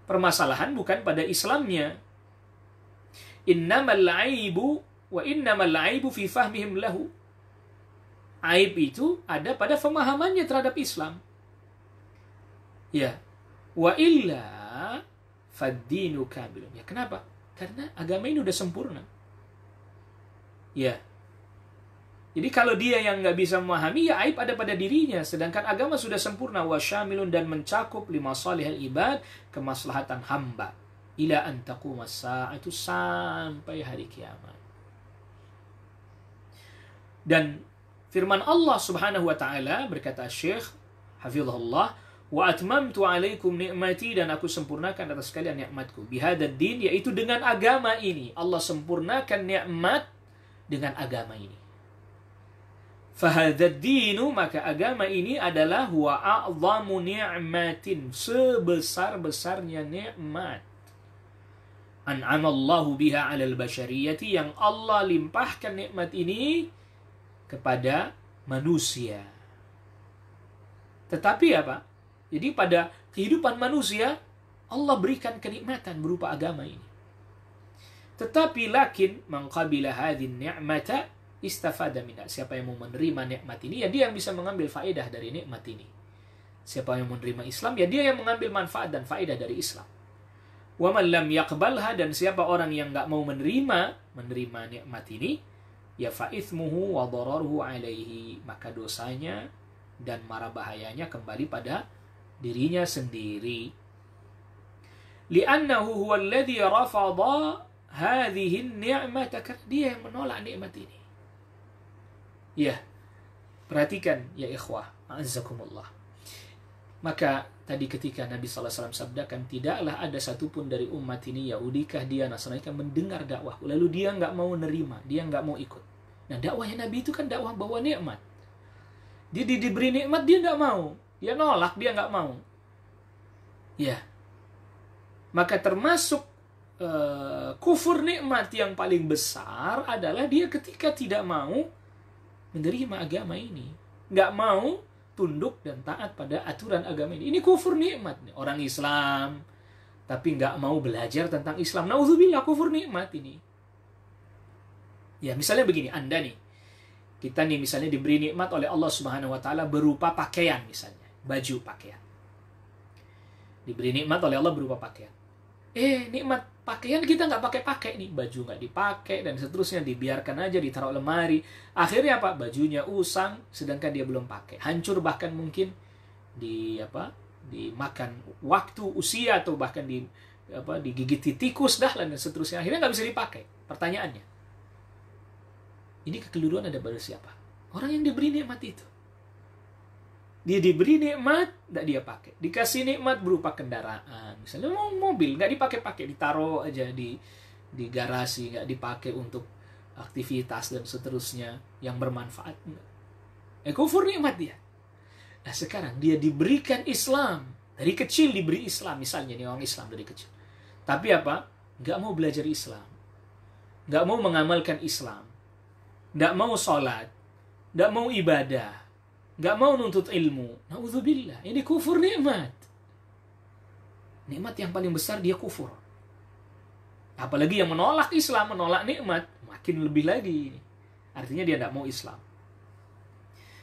Permasalahan bukan pada Islamnya. Innamal aibu wa innamal aibu fi fahmihim lahu. Aib itu ada pada pemahamannya terhadap Islam. Ya. Wa illa faddinu kamilun. Ya, kenapa? Karena agama ini udah sempurna. Ya. Jadi kalau dia yang nggak bisa memahami, ya aib ada pada dirinya. Sedangkan agama sudah sempurna, wa syamilun, dan mencakup lima salihal ibad, kemaslahatan hamba. Ila an taqumas sa'atu, sampai hari kiamat. Dan firman Allah Subhanahu wa taala, berkata Syekh hafizahullah, wa atmamtu alaikum ni'mati, dan aku sempurnakan atas kalian nikmatku, bihadzal din, yaitu dengan agama ini. Allah sempurnakan nikmat dengan agama ini. Fahadzal dinu, maka agama ini adalah huwa a'zamu ni'matin, sebesar-besarnya nikmat. An'amallahu biha 'alal basyariyati, yang Allah limpahkan nikmat ini kepada manusia. Tetapi apa? Jadi pada kehidupan manusia, Allah berikan kenikmatan berupa agama ini. Tetapi lakin man qabila hadhin ni'mata istafada minha. Siapa yang mau menerima nikmat ini, ya dia yang bisa mengambil faedah dari nikmat ini. Siapa yang menerima Islam, ya dia yang mengambil manfaat dan faedah dari Islam. Wa man lam yaqbalha, dan siapa orang yang enggak mau menerima nikmat ini, ya fa itsmuhu wa dararuhu alaihi, maka dosanya dan mara bahayanya kembali pada dirinya sendiri. Li'annahu huwa alladhi rafadha hadhihi an-ni'mata, dia yang menolak nikmat ini. Ya, perhatikan ya ikhwah, a'azzakumullah. Maka tadi ketika Nabi SAW sabdakan, tidaklah ada satupun dari umat ini, Yahudikah dia, Nasranikah, mendengar dakwah, lalu dia nggak mau nerima, dia nggak mau ikut. Nah, dakwahnya Nabi itu kan dakwah bawa nikmat. Dia diberi nikmat, dia nggak mau. Dia nolak, dia nggak mau. Ya. Maka termasuk kufur nikmat yang paling besar adalah dia ketika tidak mau menerima agama ini. Nggak mau tunduk dan taat pada aturan agama ini. Ini kufur nikmat. Orang Islam, tapi nggak mau belajar tentang Islam. Nauzubillah, kufur nikmat ini. Ya, misalnya begini, Anda nih. Kita nih misalnya diberi nikmat oleh Allah Subhanahu wa taala berupa pakaian misalnya, baju pakaian. Diberi nikmat oleh Allah berupa pakaian. Nikmat pakaian kita nggak pakai nih, baju nggak dipakai dan seterusnya, dibiarkan aja ditaruh lemari. Akhirnya apa? Bajunya usang, sedangkan dia belum pakai, hancur, bahkan mungkin dimakan waktu, usia, atau bahkan digigit tikus dah dan seterusnya. Akhirnya nggak bisa dipakai. Pertanyaannya, ini kekeliruan ada pada siapa? Orang yang diberi nikmat itu. Dia diberi nikmat, tidak dia pakai. Dikasih nikmat berupa kendaraan. Misalnya mau mobil, nggak dipakai-pakai. Ditaruh aja di garasi, nggak dipakai untuk aktivitas dan seterusnya yang bermanfaat. Kufur nikmat dia. Nah sekarang dia diberikan Islam. Dari kecil diberi Islam. Misalnya nih orang Islam dari kecil. Tapi apa? Nggak mau belajar Islam. Nggak mau mengamalkan Islam. Nggak mau sholat. Nggak mau ibadah. Gak mau nuntut ilmu. Na'udzubillah. Ini kufur nikmat. Nikmat yang paling besar dia kufur. Apalagi yang menolak Islam, menolak nikmat, makin lebih lagi. Artinya dia tidak mau Islam.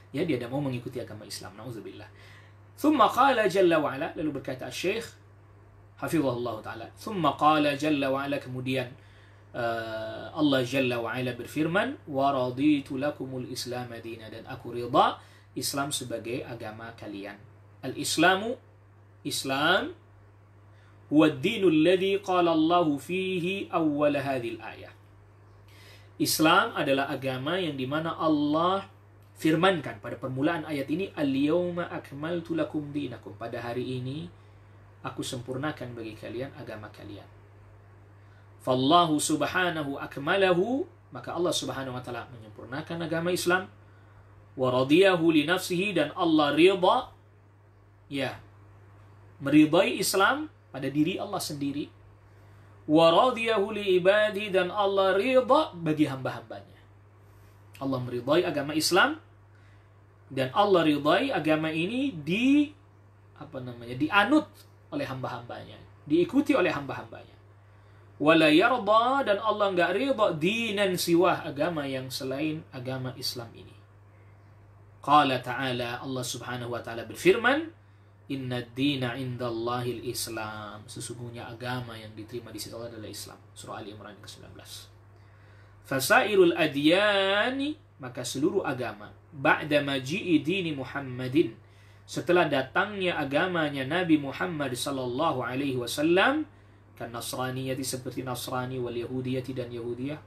Ya, dia tidak mau mengikuti agama Islam. Na'udzubillah. Thumma qala jalla wa'ala. Lalu berkata Syekh hafizahullah ta'ala. Thumma qala jalla wa'ala. Kemudian Allah jalla wa'ala berfirman, wa raditu lakumul islam dina, dan aku ridha Islam sebagai agama kalian. Al-Islamu, Islam, huwa ad-dinu alladhi qala Allahu fihi awwal hadhil ayah. Islam adalah agama yang dimana Allah firmankan pada permulaan ayat ini, al-yawma akmaltu lakum dinakum. Pada hari ini aku sempurnakan bagi kalian agama kalian. Fallahu subhanahu akmalahu, maka Allah subhanahu wa ta'ala menyempurnakan agama Islam. Wa radiyahu li nafsihi, dan Allah ridha, ya, meridai Islam pada diri Allah sendiri. Wa radiyahu li ibadi, dan Allah ridha bagi hamba-hambanya. Allah meridai agama Islam, dan Allah ridai agama ini dianut oleh hamba-hambanya, diikuti oleh hamba-hambanya. Wala yarda, dan Allah enggak ridha dinan siwah, agama yang selain agama Islam ini. Qala ta'ala, Allah subhanahu wa ta'ala berfirman, inna ad-dina indallahil Islam. Sesungguhnya agama yang diterima di sisi Allah adalah Islam. Surah Ali Imran ke-19. Fasairul adyani maka seluruh agama, ba'da maji'i dini Muhammadin, setelah datangnya agamanya Nabi Muhammad sallallahu alaihi wasallam, kan Nasraniyati, seperti Nasrani, wal Yahudiyati, dan Yahudiyah,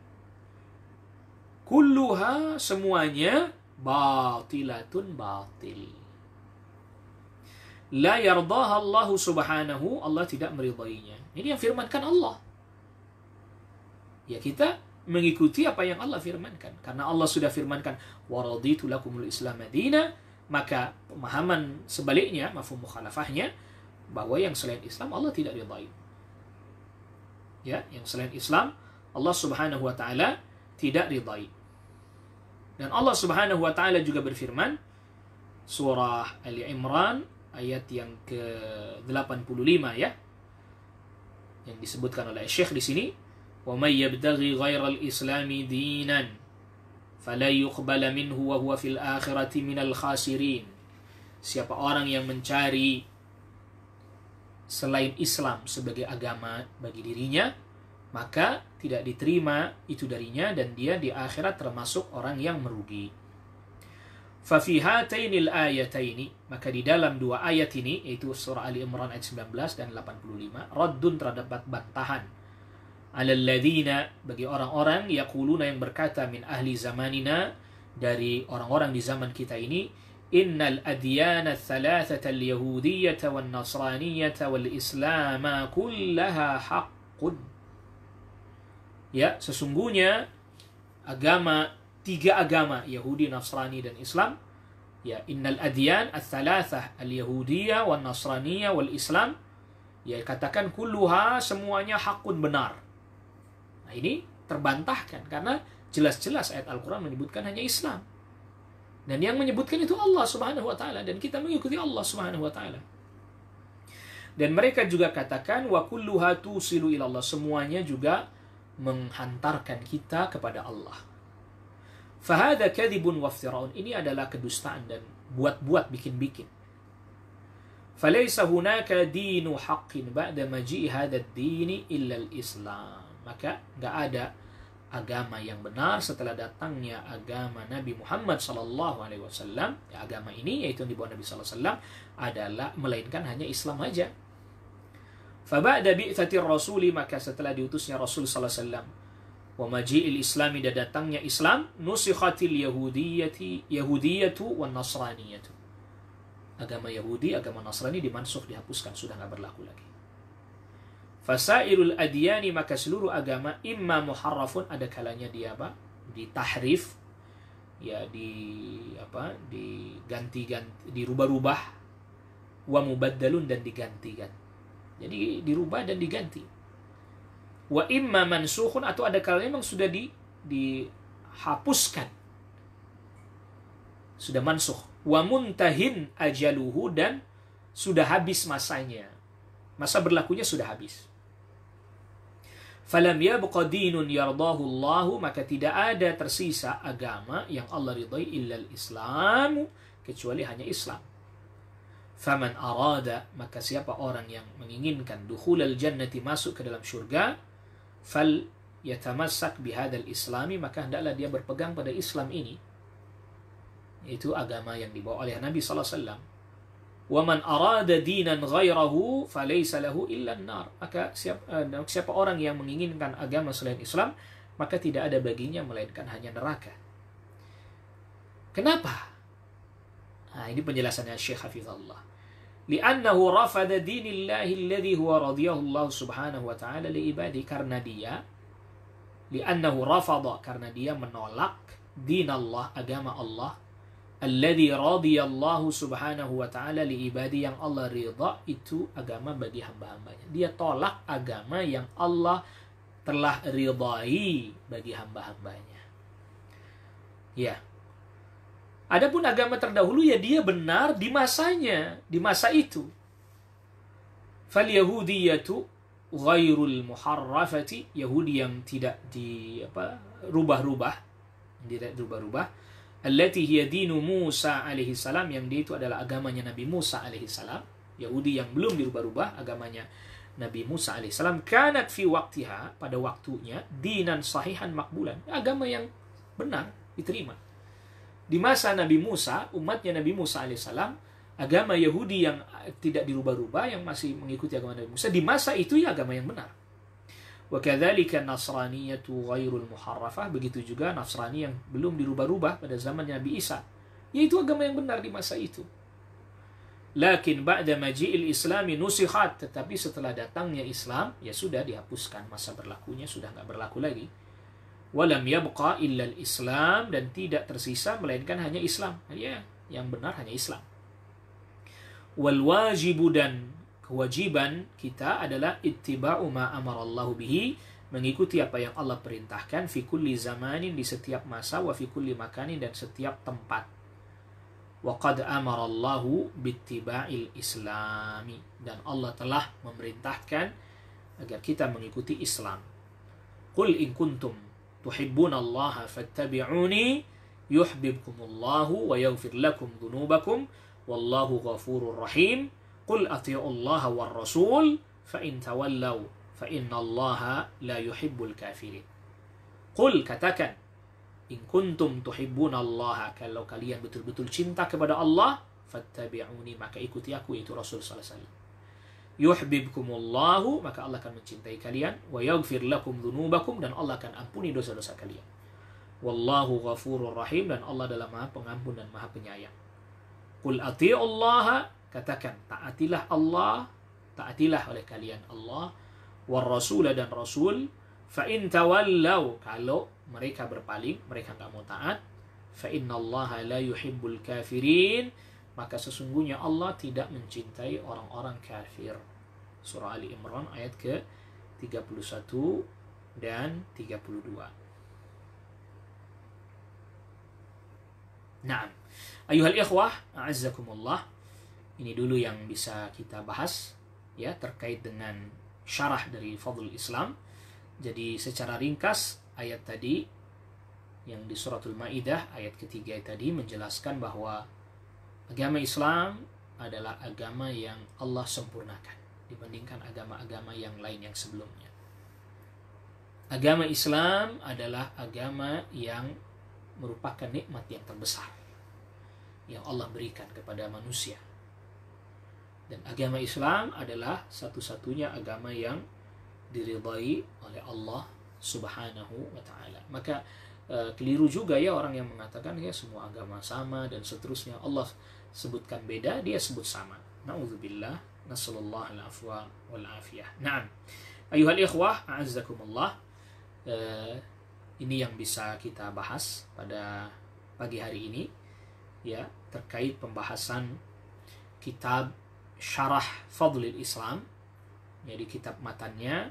kulluha, semuanya, batilatun, batil. La yardaha Allah subhanahu, Allah tidak meridainya. Ini yang firmankan Allah. Ya, kita mengikuti apa yang Allah firmankan. Karena Allah sudah firmankan, wa raditu lakumul Islam madina, maka pemahaman sebaliknya, mafhum mukhalafahnya, bahwa yang selain Islam Allah tidak ridai. Ya, yang selain Islam Allah subhanahu wa ta'ala tidak ridai. Dan Allah subhanahu wa ta'ala juga berfirman, surah Ali Imran ayat yang ke-85 ya, yang disebutkan oleh Syekh di sini, wa may yabtaghi ghairal islami dinan fala yuqbala minhu wa huwa fil akhirati minal khasirin. Siapa orang yang mencari selain Islam sebagai agama bagi dirinya, maka tidak diterima itu darinya, dan dia di akhirat termasuk orang yang merugi. Fafi hatainil ayataini, maka di dalam dua ayat ini, yaitu surah Ali Imran ayat 19 dan 85, raddun, terhadap bantahan, alal ladina, bagi orang-orang, yaquluna, yang berkata, min ahli zamanina, dari orang-orang di zaman kita ini, innal adyana thalathata al-yahudiyyata wan nasraniyyata wal islama kullaha haqqun. Ya, sesungguhnya tiga agama, Yahudi, Nasrani, dan Islam, ya, innal adyan ats-tsalatsah al-yahudiyyah wan nasraniyah wal islam, ya, katakan kulluha, semuanya, hakun, benar. Nah, ini terbantahkan karena jelas-jelas ayat Al-Qur'an menyebutkan hanya Islam. Dan yang menyebutkan itu Allah subhanahu wa ta'ala, dan kita mengikuti Allah subhanahu wa ta'ala. Dan mereka juga katakan wa kulluha tusilu ila Allah, semuanya juga menghantarkan kita kepada Allah. Fahada kadhibun waftira'un, ini adalah kedustaan dan buat-buat, bikin-bikin. Falaysa hunaka dinu haqqin ba'da maji'i hadad dini illa al-Islam, maka enggak ada agama yang benar setelah datangnya agama Nabi Muhammad sallallahu alaihi wasallam. Ya, agama ini, yaitu yang dibawa Nabi sallallahu alaihi wasallam, adalah melainkan hanya Islam aja. Fa ba'da bi'tsatir rasuli, maka setelah diutusnya Rasul sallallahu alaihi wasallam, wa maji'il islami, dan datangnya Islam, nusikhatil yahudiyatu wan nasraniyatu, agama Yahudi, agama Nasrani dimansukh, dihapuskan, sudah enggak berlaku lagi. Fasairul adyani, maka seluruh agama, imma muharrafun, ada kalanya dia ditahrif, ya, diganti-ganti, dirubah-rubah, wa mubaddalun, dan digantikan. Jadi dirubah dan diganti. Wa imma mansukhun, atau ada kalanya memang sudah dihapuskan, sudah mansukh. Wa muntahin ajaluhu, dan sudah habis masanya, masa berlakunya sudah habis. Falam yabqa dinun yardahu Allahu, maka tidak ada tersisa agama yang Allah ridai illal Islamu, kecuali hanya Islam. Faman arada, maka siapa orang yang menginginkan dukhulal jannati, masuk ke dalam surga, fal yatamassak bihadal islami, maka hendaklah dia berpegang pada Islam ini, yaitu agama yang dibawa oleh Nabi sallallahu alaihi wasallam. Wa man arada dinan ghairahu falaysa lahu illa an-nar, maka siapa orang yang menginginkan agama selain Islam, maka tidak ada baginya melainkan hanya neraka. Kenapa? Nah, ini penjelasannya Syekh Hafizahullah. Li'annahu rafada dinillahi alladhi huwa radiyahu Allah subhanahu wa ta'ala li ibadi, karena dia, li'annahu rafada, karena dia menolak dinallah, agama Allah, alladhi radiyallahu subhanahu wa ta'ala li ibadi, yang Allah ridha itu agama bagi hamba-hambanya. Dia tolak agama yang Allah telah ridai bagi hamba-hambanya. Ya. Adapun agama terdahulu, ya, dia benar di masanya, di masa itu. Fal yahudiyatu ghairul muharrafati, Yahudi yang tidak dirubah-rubah, tidak dirubah-rubah, allati hiya dinu Musa alaihi salam, yang dia itu adalah agamanya Nabi Musa alaihi salam. Yahudi yang belum dirubah-rubah, agamanya Nabi Musa alaihi salam, kanat fi waqtiha, pada waktunya, dinan sahihan makbulan, agama yang benar, diterima. Di masa Nabi Musa, umatnya Nabi Musa alaihissalam, agama Yahudi yang tidak dirubah-rubah, yang masih mengikuti agama Nabi Musa, di masa itu ya agama yang benar. Wa kadzalika nasraniyatu ghairul muharrafah, begitu juga Nasrani yang belum dirubah-rubah pada zaman Nabi Isa, yaitu agama yang benar di masa itu. Lakin ba'da maji'il islami nusikhat, tetapi setelah datangnya Islam, ya sudah dihapuskan masa berlakunya, sudah nggak berlaku lagi. Walam yabqa illa al-islam, dan tidak tersisa melainkan hanya Islam. Ya, yang benar hanya Islam. Wal wajibu, dan kewajiban kita adalah ittiba'u ma amarallahu bihi, mengikuti apa yang Allah perintahkan, fi kulli zamanin, di setiap masa, wa fi kulli makanin, dan setiap tempat. Wa qad amarallahu bittiba'il islami, dan Allah telah memerintahkan agar kita mengikuti Islam. Qul in kuntum tuhibbunallaha fattabi'uni yuhibbukumullahu wa yaghfir lakum dhunubakum wallahu ghafurur rahim. Qul ati'ullaha war rasul fa in tawallaw fa innallaha la yuhibbul kafirin. Qul, katakan, in kuntum tuhibbunallaha, kalau kalian betul-betul cinta kepada Allah, fattabi'uni, maka ikuti aku, yaitu Rasul sallallahu alaihi wasallam. Yuhibbukumullahu, maka Allah akan mencintai kalian, wa yaghfir lakum dzunubakum, dan Allah akan ampuni dosa-dosa kalian. Wallahu ghafurur rahim, dan Allah adalah Maha Pengampun dan Maha Penyayang. Qul ati'ullaha, katakan, taatilah Allah, taatilah oleh kalian Allah, war rasul, dan Rasul. Fa in tawallaw, kalau mereka berpaling, mereka nggak mau taat, fa innallaha la yuhibbul kafirin, maka sesungguhnya Allah tidak mencintai orang-orang kafir. Surah Ali Imran ayat ke-31 dan 32. Naam. Ayuhal ikhwah, a'azzakumullah. Ini dulu yang bisa kita bahas ya terkait dengan syarah dari Fadlul Islam. Jadi secara ringkas, ayat tadi yang di suratul Maidah ayat ketiga tadi menjelaskan bahwa agama Islam adalah agama yang Allah sempurnakan dibandingkan agama-agama yang lain yang sebelumnya. Agama Islam adalah agama yang merupakan nikmat yang terbesar yang Allah berikan kepada manusia. Dan agama Islam adalah satu-satunya agama yang diridai oleh Allah Subhanahu wa ta'ala. Maka keliru juga ya orang yang mengatakan ya semua agama sama dan seterusnya. Allah sebutkan beda, dia sebut sama. Na'udzubillah, nasallallahu al-afwa wal afiyah. Naam. Ayuhal ikhwah, a'azzakumullah. Ini yang bisa kita bahas pada pagi hari ini ya terkait pembahasan kitab Syarah Fadlil Islam. Jadi kitab matannya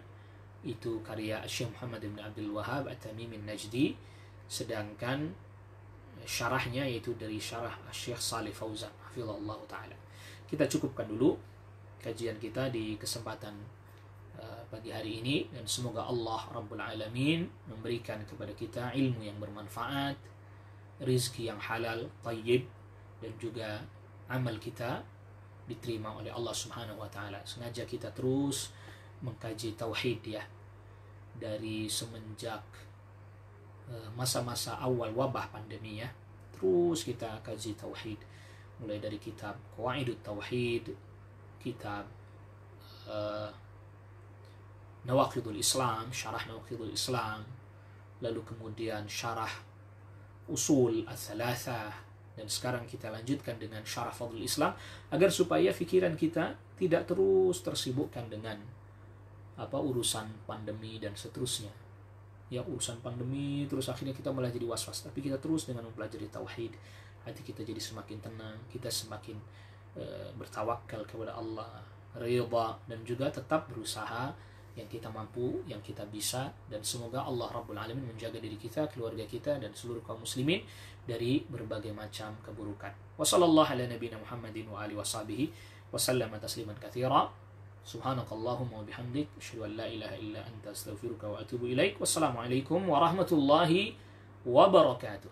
itu karya Syekh Muhammad bin Abdul Wahhab At-Tamimi An-Najdi, sedangkan syarahnya yaitu dari syarah Syekh Shalih Fauzan hafizallahu taala. Kita cukupkan dulu kajian kita di kesempatan pagi hari ini, dan semoga Allah Rabbul Alamin memberikan kepada kita ilmu yang bermanfaat, rizki yang halal, tayyib, dan juga amal kita diterima oleh Allah Subhanahu wa taala. Sengaja kita terus mengkaji tauhid ya dari semenjak masa-masa awal wabah pandemi ya. Terus kita kaji tauhid mulai dari kitab Qawaidut Tauhid, kitab Nawaqidul Islam, syarah Nawaqidul Islam, lalu kemudian syarah Usul Ats-Tsalatsah, dan sekarang kita lanjutkan dengan syarah Fadlul Islam agar supaya pikiran kita tidak terus tersibukkan dengan urusan pandemi dan seterusnya. Ya urusan pandemi terus akhirnya kita malah jadi was-was, tapi kita terus dengan mempelajari tauhid, hati kita jadi semakin tenang, kita semakin bertawakal kepada Allah, ridha, dan juga tetap berusaha yang kita mampu, yang kita bisa, dan semoga Allah Rabbul Alamin menjaga diri kita, keluarga kita, dan seluruh kaum muslimin dari berbagai macam keburukan. Wassallallahu ala nabiyina Muhammadin wa alihi washabihi wa sallama tasliman katsira. Subhanakallahumma wa bihamdik, asyhadu an la ilaha illa anta astaghfiruka wa atubu ilaik. Wassalamu alaikum warahmatullahi wabarakatuh.